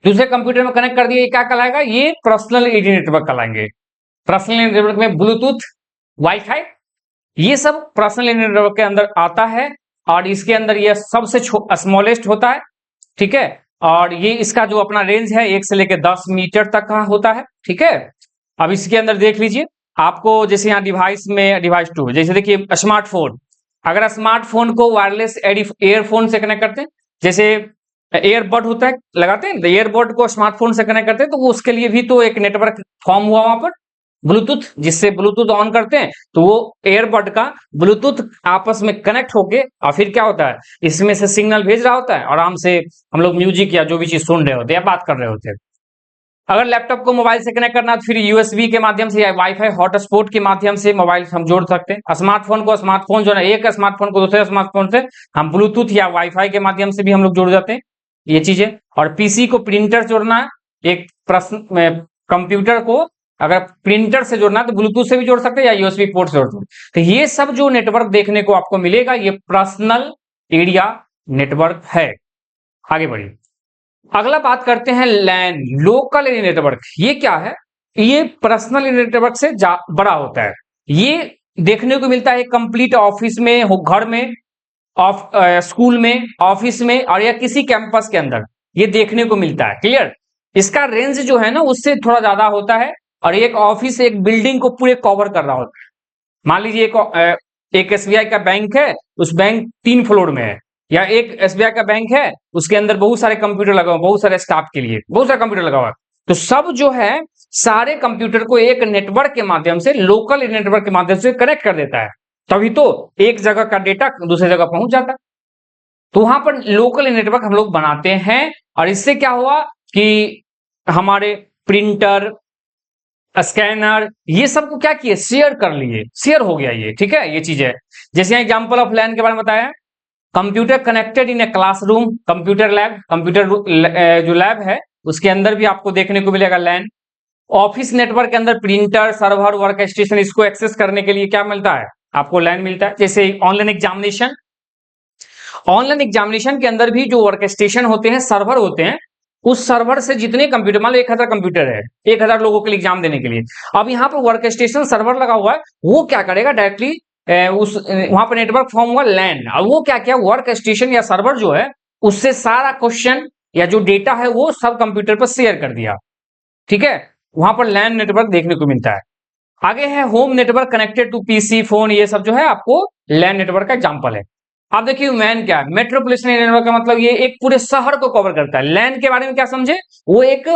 दूसरे कंप्यूटर में कनेक्ट कर दिए, ये क्या कहलाएगा, ये पर्सनल एरिया नेटवर्क कहलाएंगे। पर्सनल एरिया नेटवर्क में ब्लूटूथ, वाईफाई, ये सब पर्सनल एरिया नेटवर्क के अंदर आता है और इसके अंदर ये सबसे स्मॉलेस्ट होता है, ठीक है। और ये इसका जो अपना रेंज है 1 से लेकर 10 मीटर तक का होता है, ठीक है। अब इसके अंदर देख लीजिए आपको, जैसे यहाँ डिवाइस में डिवाइस 2, जैसे देखिए स्मार्टफोन, अगर स्मार्टफोन को वायरलेस एयरफोन से कनेक्ट करते हैं, जैसे एयरबड होता है लगाते हैं, एयरबड को स्मार्टफोन से कनेक्ट करते हैं, तो वो उसके लिए भी तो एक नेटवर्क फॉर्म हुआ वहां पर ब्लूटूथ, जिससे ब्लूटूथ ऑन करते हैं तो वो एयरबड का ब्लूटूथ आपस में कनेक्ट होके और फिर क्या होता है इसमें से सिग्नल भेज रहा होता है, आराम से हम लोग म्यूजिक या जो भी चीज सुन रहे होते हैं या बात कर रहे होते हैं। अगर लैपटॉप को मोबाइल से कनेक्ट करना है तो फिर यूएसबी के माध्यम से या वाईफाई हॉटस्पॉट के माध्यम से मोबाइल हम जोड़ सकते हैं। स्मार्टफोन को स्मार्टफोन जो है एक स्मार्टफोन को दूसरे स्मार्टफोन से हम ब्लूटूथ या वाईफाई के माध्यम से भी हम लोग जोड़ जाते हैं, ये चीजें। और पीसी को प्रिंटर जोड़ना है, एक प्रश्न कंप्यूटर को अगर प्रिंटर से जोड़ना है तो ब्लूटूथ से भी जोड़ सकते हैं या यूएसबी पोर्ट से जोड़ सकते हैं। तो ये सब जो नेटवर्क देखने को आपको मिलेगा ये पर्सनल एरिया नेटवर्क है। आगे बढ़िए, अगला बात करते हैं लैन लोकल एरिया नेटवर्क। ये क्या है, ये पर्सनल एरिया नेटवर्क से बड़ा होता है। ये देखने को मिलता है कंप्लीट ऑफिस में, घर में, स्कूल में, ऑफिस में और या किसी कैंपस के अंदर ये देखने को मिलता है। क्लियर, इसका रेंज जो है ना उससे थोड़ा ज्यादा होता है और एक ऑफिस एक बिल्डिंग को पूरे कवर कर रहा होता है। मान लीजिए एक एसबीआई का बैंक है, उस बैंक 3 फ्लोर में है, या एक एसबीआई का बैंक है उसके अंदर बहुत सारे कंप्यूटर लगा हुआ, बहुत सारे स्टाफ के लिए बहुत सारे कंप्यूटर लगा हुआ है, तो सब जो है सारे कंप्यूटर को एक नेटवर्क के माध्यम से, लोकल नेटवर्क के माध्यम से कनेक्ट कर देता है, तभी तो एक जगह का डेटा दूसरी जगह पहुंच जाता है। तो वहां पर लोकल नेटवर्क हम लोग बनाते हैं और इससे क्या हुआ कि हमारे प्रिंटर, स्कैनर, ये सब को क्या किए, शेयर कर लिए, शेयर हो गया ये, ठीक है। ये चीज है, जैसे एग्जांपल ऑफ लैन के बारे में बताया, computer connected in a classroom, computer lab, computer जो लैब है उसके अंदर भी आपको देखने को मिलेगा लैन। ऑफिस नेटवर्क के अंदर प्रिंटर, सर्वर, वर्क स्टेशन, इसको एक्सेस करने के लिए क्या मिलता है, आपको लैन मिलता है। जैसे ऑनलाइन एग्जामिनेशन, ऑनलाइन एग्जामिनेशन के अंदर भी जो वर्क स्टेशन होते हैं, सर्वर होते हैं, उस सर्वर से जितने कंप्यूटर, मान लो 1000 कंप्यूटर है 1000 लोगों के लिए एग्जाम देने के लिए, अब यहाँ पर वर्क स्टेशन सर्वर लगा हुआ है, वो क्या करेगा डायरेक्टली उस वहां पर नेटवर्क फॉर्म हुआ लैन, और वो क्या किया वर्क स्टेशन या सर्वर जो है उससे सारा क्वेश्चन या जो डेटा है वो सब कंप्यूटर पर शेयर कर दिया। ठीक है, वहां पर लैन नेटवर्क देखने को मिलता है। आगे है home network connected to PC phone, ये सब जो है आपको लैन नेटवर्क का एग्जांपल है। अब देखिए मैन क्या है, मेट्रोपोलिटन नेटवर्क का मतलब ये एक पूरे शहर को कवर करता है। लैन के बारे में क्या समझे, वो एक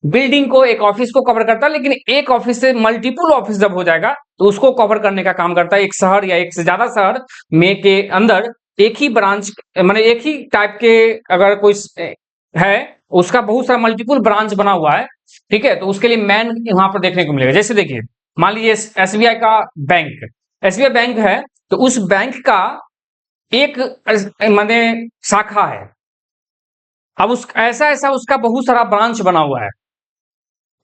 बिल्डिंग को एक ऑफिस को कवर करता है, लेकिन एक ऑफिस से मल्टीपल ऑफिस जब हो जाएगा तो उसको कवर करने का काम करता है। एक शहर या एक से ज्यादा शहर में के अंदर एक ही ब्रांच मतलब एक ही टाइप के अगर कोई है उसका बहुत सारा मल्टीपल ब्रांच बना हुआ है, ठीक है, तो उसके लिए मैन वहां पर देखने को मिलेगा। जैसे देखिए मान लीजिए एसबीआई का बैंक, एसबीआई बैंक है तो उस बैंक का एक माने शाखा है, अब उस ऐसा ऐसा उसका बहुत सारा ब्रांच बना हुआ है,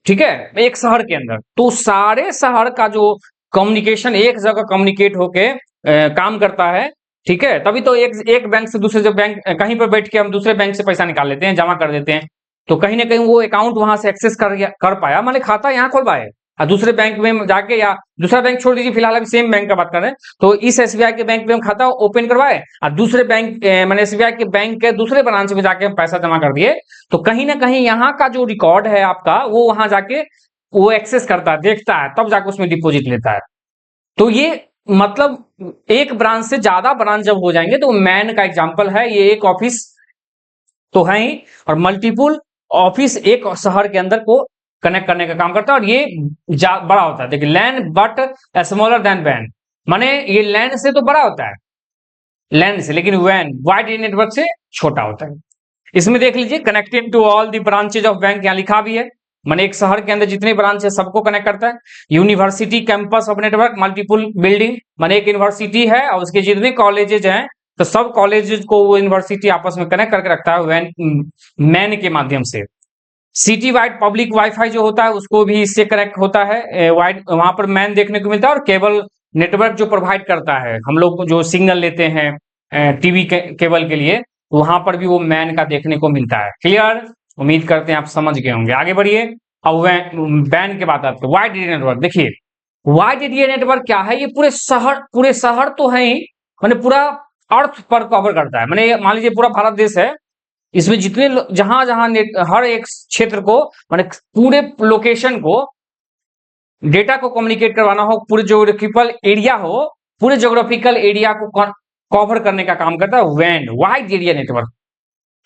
ठीक है, एक शहर के अंदर, तो सारे शहर का जो कम्युनिकेशन एक जगह कम्युनिकेट होके काम करता है। ठीक है, तभी तो एक बैंक से दूसरे जब बैंक कहीं पर बैठ के हम दूसरे बैंक से पैसा निकाल लेते हैं, जमा कर देते हैं, तो कहीं ना कहीं वो अकाउंट वहां से एक्सेस कर पाया, माने खाता यहाँ खुलवाए और दूसरे बैंक में जाके, या दूसरा बैंक छोड़ दीजिए, फिलहाल अभी सेम बैंक का बात कर रहे हैं, तो इस एसबीआई के बैंक में हम खाता ओपन करवाए और दूसरे बैंक माने एसबीआई के बैंक के दूसरे ब्रांच में जाके हम पैसा जमा कर दिए, तो कहीं ना कहीं यहाँ का जो रिकॉर्ड है आपका वो वहां जाके वो एक्सेस करता है, देखता है, तब जाके उसमें डिपॉजिट लेता है। तो ये मतलब एक ब्रांच से ज्यादा ब्रांच जब हो जाएंगे तो मैन का एग्जांपल है, ये एक ऑफिस तो है ही और मल्टीपल ऑफिस एक शहर के अंदर को कनेक्ट करने का काम करता है, और ये बड़ा होता है। देखिए लैन बट स्मॉलर देन वैन, माने ये लैन से तो बड़ा होता है लैन से, लेकिन वैन वाइड एरिया नेटवर्क से छोटा होता है। इसमें देख लीजिए connecting to all the branches of bank, यहाँ लिखा भी है, माने एक शहर के अंदर जितने ब्रांच है सबको कनेक्ट करता है। University campus of network multiple building, माने एक यूनिवर्सिटी है और उसके जितने कॉलेजेज हैं तो सब कॉलेजेस को वो यूनिवर्सिटी आपस में कनेक्ट करके रखता है मैन के माध्यम से। सिटी वाइड पब्लिक वाईफाई जो होता है उसको भी इससे कनेक्ट होता है, वाइड वहां पर मैन देखने को मिलता है। और केबल नेटवर्क जो प्रोवाइड करता है हम लोग को जो सिग्नल लेते हैं टीवी केबल के लिए, वहां पर भी वो मैन का देखने को मिलता है। क्लियर, उम्मीद करते हैं आप समझ गए होंगे। आगे बढ़िए, अब वैन के बात आते हैं वाइड एरिया नेटवर्क। देखिए वाइड एरिया नेटवर्क क्या है, ये पूरे शहर तो है ही, मैंने पूरा अर्थ पर कवर करता है। मैंने मान लीजिए पूरा भारत देश है, इसमें जितने जहां जहां हर एक क्षेत्र को माने पूरे लोकेशन को डेटा को कम्युनिकेट करवाना हो, पूरे ज्योग्राफिकल एरिया हो, पूरे ज्योग्राफिकल एरिया को कवर करने का काम करता है वैन, वाइड एरिया नेटवर्क,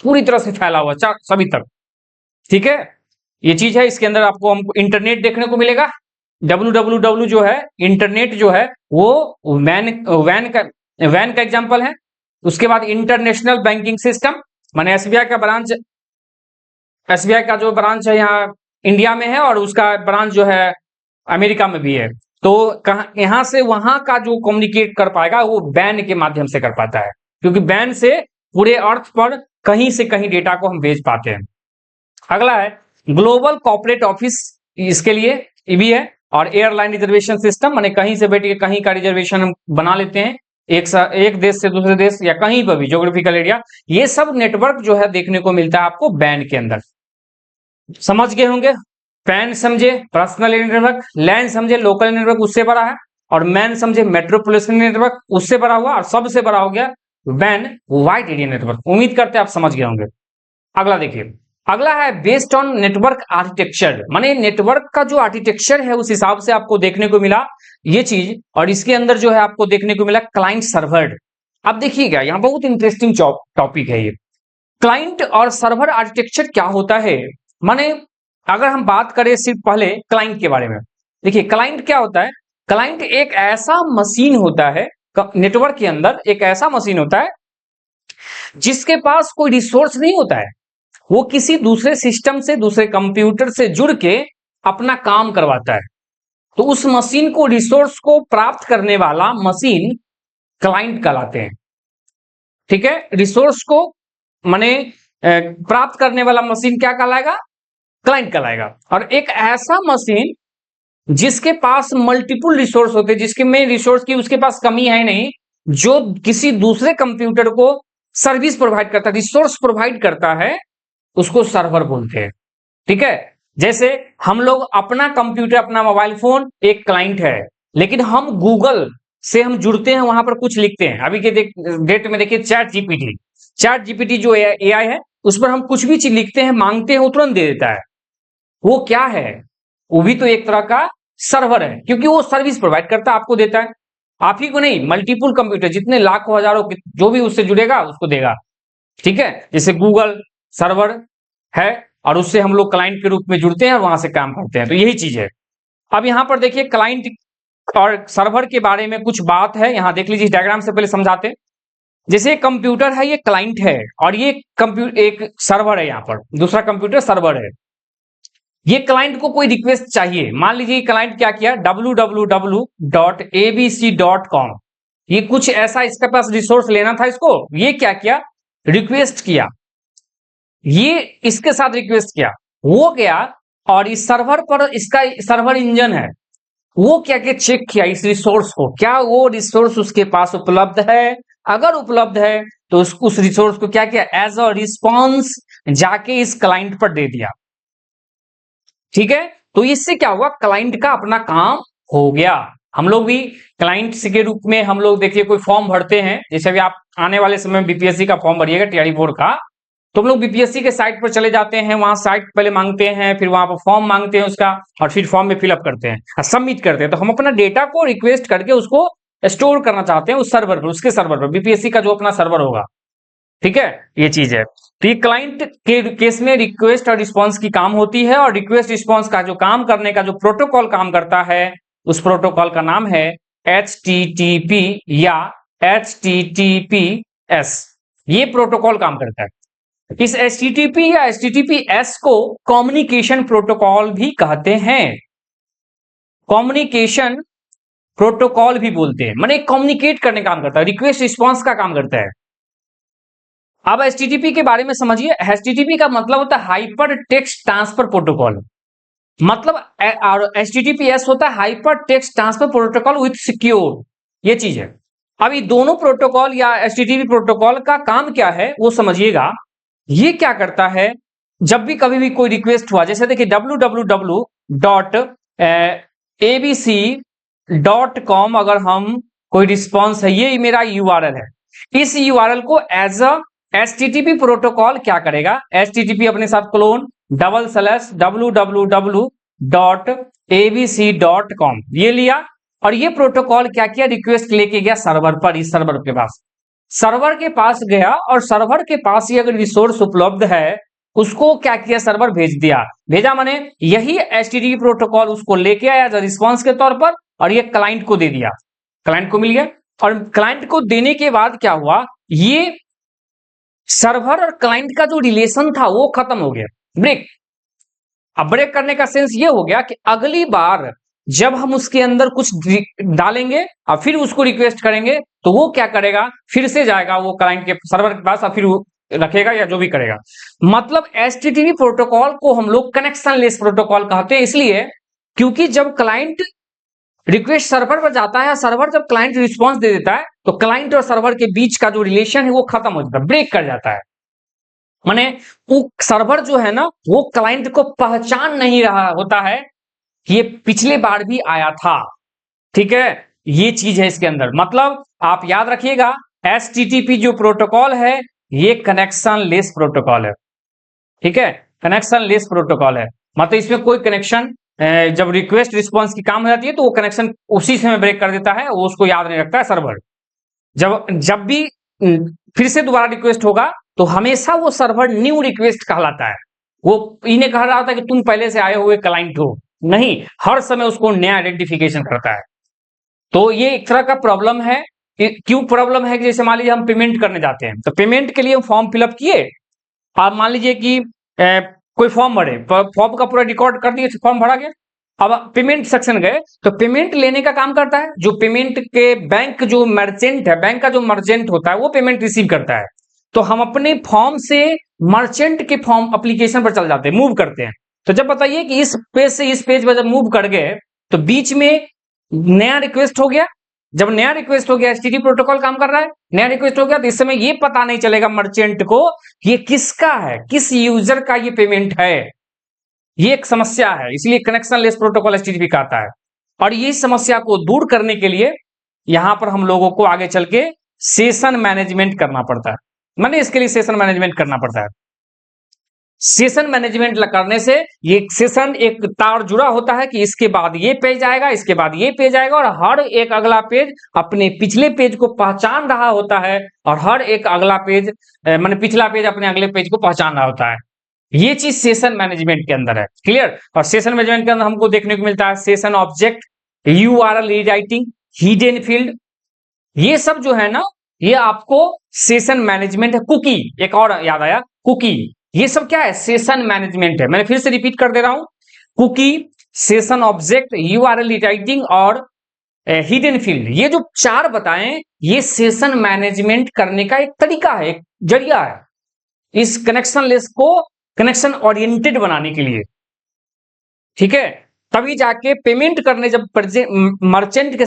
पूरी तरह से फैला हुआ सभी तक। ठीक है, ये चीज है, इसके अंदर आपको हमको इंटरनेट देखने को मिलेगा। www जो है इंटरनेट जो है वो वैन का एग्जांपल है। उसके बाद इंटरनेशनल बैंकिंग सिस्टम, माने एसबीआई का जो ब्रांच है यहाँ इंडिया में है और उसका ब्रांच जो है अमेरिका में भी है, तो यहां से वहां का जो कम्युनिकेट कर पाएगा वो बैन के माध्यम से कर पाता है, क्योंकि बैन से पूरे अर्थ पर कहीं से कहीं डेटा को हम भेज पाते हैं। अगला है ग्लोबल कॉर्पोरेट ऑफिस, इसके लिए ये भी है। और एयरलाइन रिजर्वेशन सिस्टम, माने कहीं से बैठ के कहीं का रिजर्वेशन हम बना लेते हैं, एक देश से दूसरे देश या कहीं पर भी ज्योग्राफिकल एरिया, ये सब नेटवर्क जो है देखने को मिलता है आपको बैन के अंदर। समझ गए होंगे, पैन समझे पर्सनल नेटवर्क, लैन समझे लोकल नेटवर्क उससे बड़ा है, और मैन समझे मेट्रोपोलिटन नेटवर्क उससे बड़ा हुआ, और सबसे बड़ा हो गया वैन वाइड एरिया नेटवर्क। उम्मीद करते हैं आप समझ गए होंगे। अगला देखिए, अगला है बेस्ड ऑन नेटवर्क आर्किटेक्चर, माने नेटवर्क का जो आर्किटेक्चर है उस हिसाब से आपको देखने को मिला ये चीज, और इसके अंदर जो है आपको देखने को मिला क्लाइंट सर्वर। अब देखिएगा यहाँ बहुत इंटरेस्टिंग टॉपिक है ये, क्लाइंट और सर्वर आर्किटेक्चर क्या होता है। माने अगर हम बात करें सिर्फ पहले क्लाइंट के बारे में, देखिए क्लाइंट क्या होता है, क्लाइंट एक ऐसा मशीन होता है नेटवर्क के अंदर, एक ऐसा मशीन होता है जिसके पास कोई रिसोर्स नहीं होता है, वो किसी दूसरे सिस्टम से दूसरे कंप्यूटर से जुड़ के अपना काम करवाता है, तो उस मशीन को रिसोर्स को प्राप्त करने वाला मशीन क्लाइंट कहलाते हैं। ठीक है, रिसोर्स को माने प्राप्त करने वाला मशीन क्या कहलाएगा, क्लाइंट कहलाएगा। और एक ऐसा मशीन जिसके पास मल्टीपल रिसोर्स होते हैं, जिसके में रिसोर्स की उसके पास कमी है नहीं, जो किसी दूसरे कंप्यूटर को सर्विस प्रोवाइड करता है, रिसोर्स प्रोवाइड करता है, उसको सर्वर बोलते हैं। ठीक है, जैसे हम लोग अपना कंप्यूटर, अपना मोबाइल फोन एक क्लाइंट है, लेकिन हम गूगल से हम जुड़ते हैं, वहां पर कुछ लिखते हैं। अभी के डेट में देखिए चैट जीपीटी जो एआई है, उस पर हम कुछ भी चीज लिखते हैं, मांगते हैं, वो तुरंत दे देता है। वो क्या है? वो भी तो एक तरह का सर्वर है, क्योंकि वो सर्विस प्रोवाइड करता है, आपको देता है। आप ही को नहीं, मल्टीपल कंप्यूटर, जितने लाखों हजारों जो भी उससे जुड़ेगा उसको देगा। ठीक है, जैसे गूगल सर्वर है, और उससे हम लोग क्लाइंट के रूप में जुड़ते हैं और वहां से काम करते हैं। तो यही चीज है। अब यहां पर देखिए क्लाइंट और सर्वर के बारे में कुछ बात है, यहां देख लीजिए, डायग्राम से पहले समझाते हैं। जैसे कंप्यूटर है, ये क्लाइंट है, और ये कंप्यूटर एक सर्वर है, यहां पर दूसरा कंप्यूटर सर्वर है। ये क्लाइंट को कोई रिक्वेस्ट चाहिए, मान लीजिए क्लाइंट क्या किया, www.abc.com, ये कुछ ऐसा इसके पास रिसोर्स लेना था इसको, ये क्या किया, रिक्वेस्ट किया, ये इसके साथ रिक्वेस्ट किया, वो गया और इस सर्वर पर, इसका सर्वर इंजन है, वो क्या क्या चेक किया इस रिसोर्स को, क्या वो रिसोर्स उसके पास उपलब्ध है। अगर उपलब्ध है तो उस रिसोर्स को क्या किया, एज अ रिस्पॉन्स जाके इस क्लाइंट पर दे दिया। ठीक है, तो इससे क्या हुआ, क्लाइंट का अपना काम हो गया। हम लोग भी क्लाइंट्स के रूप में हम लोग देखिए कोई फॉर्म भरते हैं, जैसे अभी आप आने वाले समय में बीपीएससी का फॉर्म भरिएगा, टीआरई बोर्ड का, तो हम लोग बीपीएससी के साइट पर चले जाते हैं, वहां साइट पहले मांगते हैं, फिर वहां पर फॉर्म मांगते हैं उसका, और फिर फॉर्म में फिलअप करते हैं और सबमिट करते हैं। तो हम अपना डेटा को रिक्वेस्ट करके उसको स्टोर करना चाहते हैं उस सर्वर पर, उसके सर्वर पर, बीपीएससी का जो अपना सर्वर होगा। ठीक है, ये चीज है। तो ये क्लाइंट के केस में रिक्वेस्ट और रिस्पांस की काम होती है, और रिक्वेस्ट रिस्पांस का जो काम करने का जो प्रोटोकॉल काम करता है, उस प्रोटोकॉल का नाम है HTTP या HTTPS। ये प्रोटोकॉल काम करता है। इस HTTP या HTTPS को कम्युनिकेशन प्रोटोकॉल भी कहते हैं, कम्युनिकेशन प्रोटोकॉल भी बोलते हैं, माने कम्युनिकेट करने का काम करता है, रिक्वेस्ट रिस्पांस का काम करता है। अब HTTP के बारे में समझिए। HTTP का मतलब होता है हाइपर टेक्स्ट ट्रांसफर प्रोटोकॉल, मतलब और HTTPS होता है hyper text transfer protocol with secure, ये चीज है। अब ये दोनों प्रोटोकॉल या HTTP प्रोटोकॉल का काम क्या है वो समझिएगा। ये क्या करता है, जब भी कभी भी कोई रिक्वेस्ट हुआ, जैसे देखिए www.abc.com, अगर हम कोई रिस्पॉन्स है, ये मेरा URL है, इस URL को एज अ HTTP प्रोटोकॉल क्या करेगा, HTTP अपने साथ क्लोन www.abc.com ये लिया, और ये प्रोटोकॉल क्या किया, रिक्वेस्ट लेके गया सर्वर पर, इस सर्वर के पास, सर्वर के पास गया, और सर्वर के पास ही अगर रिसोर्स उपलब्ध है, उसको क्या किया, सर्वर भेज दिया। भेजा माने यही HTTP प्रोटोकॉल उसको लेके आया एज रिस्पॉन्स के तौर पर, और ये क्लाइंट को दे दिया, क्लाइंट को मिल गया। और क्लाइंट को देने के बाद क्या हुआ, ये सर्वर और क्लाइंट का जो रिलेशन था वो खत्म हो गया, ब्रेक। अब ब्रेक करने का सेंस ये हो गया कि अगली बार जब हम उसके अंदर कुछ डालेंगे और फिर उसको रिक्वेस्ट करेंगे, तो वो क्या करेगा, फिर से जाएगा वो क्लाइंट के सर्वर के पास और फिर रखेगा या जो भी करेगा। मतलब HTTP प्रोटोकॉल को हम लोग कनेक्शन लेस प्रोटोकॉल कहते हैं, इसलिए क्योंकि जब क्लाइंट रिक्वेस्ट सर्वर पर जाता है, सर्वर जब क्लाइंट रिस्पॉन्स दे देता है, तो क्लाइंट और सर्वर के बीच का जो रिलेशन है वो खत्म हो जाता है, ब्रेक कर जाता है। माने वो सर्वर जो है ना, वो क्लाइंट को पहचान नहीं रहा होता है कि ये पिछले बार भी आया था। ठीक है, ये चीज है इसके अंदर। मतलब आप याद रखिएगा, HTTP जो प्रोटोकॉल है, ये कनेक्शन लेस प्रोटोकॉल है। ठीक है, कनेक्शन लेस प्रोटोकॉल है, मतलब इसमें कोई कनेक्शन, जब रिक्वेस्ट रिस्पॉन्स की काम हो जाती है तो वो कनेक्शन उसी समय ब्रेक कर देता है, वो उसको याद नहीं रखता है सर्वर। जब भी फिर से दोबारा रिक्वेस्ट होगा, तो हमेशा वो सर्वर न्यू रिक्वेस्ट कहलाता है। वो इन्हें कह रहा था कि तुम पहले से आए हुए क्लाइंट हो, नहीं, हर समय उसको नया आइडेंटिफिकेशन करता है। तो ये एक तरह का प्रॉब्लम है। क्यों प्रॉब्लम है कि जैसे मान लीजिए हम पेमेंट करने जाते हैं, तो पेमेंट के लिए हम फॉर्म फिलअप किए, आप मान लीजिए कि कोई फॉर्म भरे, फॉर्म का पूरा रिकॉर्ड कर दिए, फॉर्म भरा गया, अब पेमेंट सेक्शन गए, तो पेमेंट लेने का काम करता है जो पेमेंट के बैंक, जो मर्चेंट है, बैंक का जो मर्चेंट होता है वो पेमेंट रिसीव करता है। तो हम अपने फॉर्म से मर्चेंट के फॉर्म एप्लीकेशन पर चल जाते हैं, मूव करते हैं। तो जब बताइए कि इस पेज से इस पेज पर जब मूव कर गए, तो बीच में नया रिक्वेस्ट हो गया, जब नया रिक्वेस्ट हो गया, एचटीटीपी प्रोटोकॉल काम कर रहा है, नया रिक्वेस्ट हो गया, तो इस समय ये पता नहीं चलेगा मर्चेंट को ये किसका है, किस यूजर का ये पेमेंट है। ये एक समस्या है, इसलिए कनेक्शन लेस प्रोटोकॉल एचटीटीपी का आता है। और ये समस्या को दूर करने के लिए यहां पर हम लोगों को आगे चल के सेशन मैनेजमेंट करना पड़ता है। माने इसके लिए सेशन मैनेजमेंट करना पड़ता है। सेशन मैनेजमेंट करने से ये सेशन एक तार जुड़ा होता है कि इसके बाद ये पेज आएगा, इसके बाद ये पेज आएगा, और हर एक अगला पेज अपने पिछले पेज को पहचान रहा होता है, और हर एक अगला पेज माने पिछला पेज अपने अगले पेज को पहचान रहा होता है। ये चीज सेशन मैनेजमेंट के अंदर है। क्लियर। और सेशन मैनेजमेंट के अंदर हमको देखने को मिलता है session object, URL rewriting, hidden field, ये सब जो है ना, ये आपको सेशन मैनेजमेंट है। कुकी, एक और याद आया, कुकी, ये सब क्या है, सेशन मैनेजमेंट है। मैंने फिर से रिपीट कर दे रहा हूं, cookie, session object, URL rewriting और हिडन फील्ड, ये जो चार बताएं, ये सेशन मैनेजमेंट करने का एक तरीका है, एक जरिया है, इस कनेक्शन लेस को कनेक्शन ओरिएंटेड बनाने के लिए। ठीक है, तभी जाके पेमेंट करने जब मर्चेंट के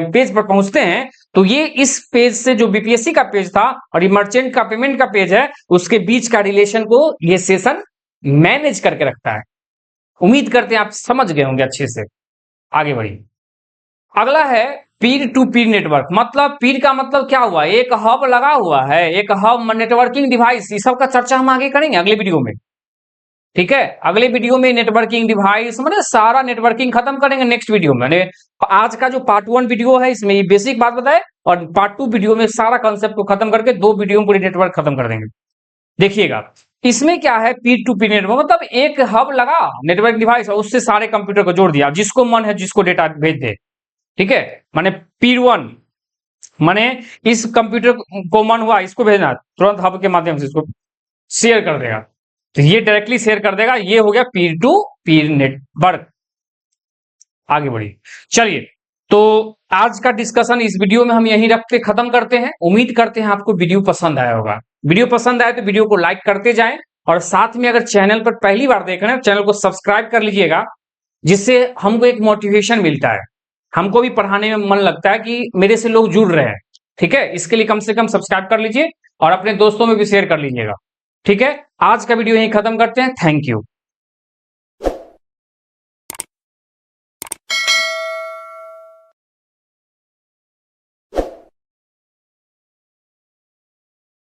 पेज पर पहुंचते हैं, तो ये इस पेज से जो बीपीएससी का पेज था और ये मर्चेंट का पेमेंट का पेज है, उसके बीच का रिलेशन को ये सेशन मैनेज करके रखता है। उम्मीद करते हैं आप समझ गए होंगे अच्छे से। आगे बढ़िए। अगला है पीर टू पीर नेटवर्क। मतलब पीर का मतलब क्या हुआ, एक हब लगा हुआ है, एक हब नेटवर्किंग डिवाइस, इस सब का चर्चा हम आगे करेंगे अगले वीडियो में। ठीक है, अगले वीडियो में नेटवर्किंग डिवाइस मतलब सारा नेटवर्किंग खत्म करेंगे नेक्स्ट वीडियो में। आज का जो पार्ट 1 वीडियो है इसमें ये बेसिक बात बताए, और पार्ट 2 वीडियो में सारा कंसेप्ट को खत्म करके 2 वीडियो में पूरी नेटवर्क खत्म कर देंगे। देखिएगा इसमें क्या है, पीर टू पीर नेटवर्क मतलब एक हब लगा नेटवर्क डिवाइस और उससे सारे कंप्यूटर को जोड़ दिया, जिसको मन है जिसको डेटा भेज दे। ठीक है, माने पीर 1 माने इस कंप्यूटर को मन हुआ इसको भेजना, तुरंत हब के माध्यम से इसको शेयर कर देगा, तो ये डायरेक्टली शेयर कर देगा। ये हो गया पीर टू पीर नेटवर्क। आगे बढ़िए, चलिए तो आज का डिस्कशन इस वीडियो में हम यहीं रख के खत्म करते हैं। उम्मीद करते हैं आपको वीडियो पसंद आया होगा। वीडियो पसंद आए तो वीडियो को लाइक करते जाएं, और साथ में अगर चैनल पर पहली बार देख रहे हैं चैनल को सब्सक्राइब कर लीजिएगा, जिससे हमको एक मोटिवेशन मिलता है, हमको भी पढ़ाने में मन लगता है कि मेरे से लोग जुड़ रहे हैं। ठीक है, इसके लिए कम से कम सब्सक्राइब कर लीजिए और अपने दोस्तों में भी शेयर कर लीजिएगा। ठीक है, आज का वीडियो यहीं खत्म करते हैं। Thank you.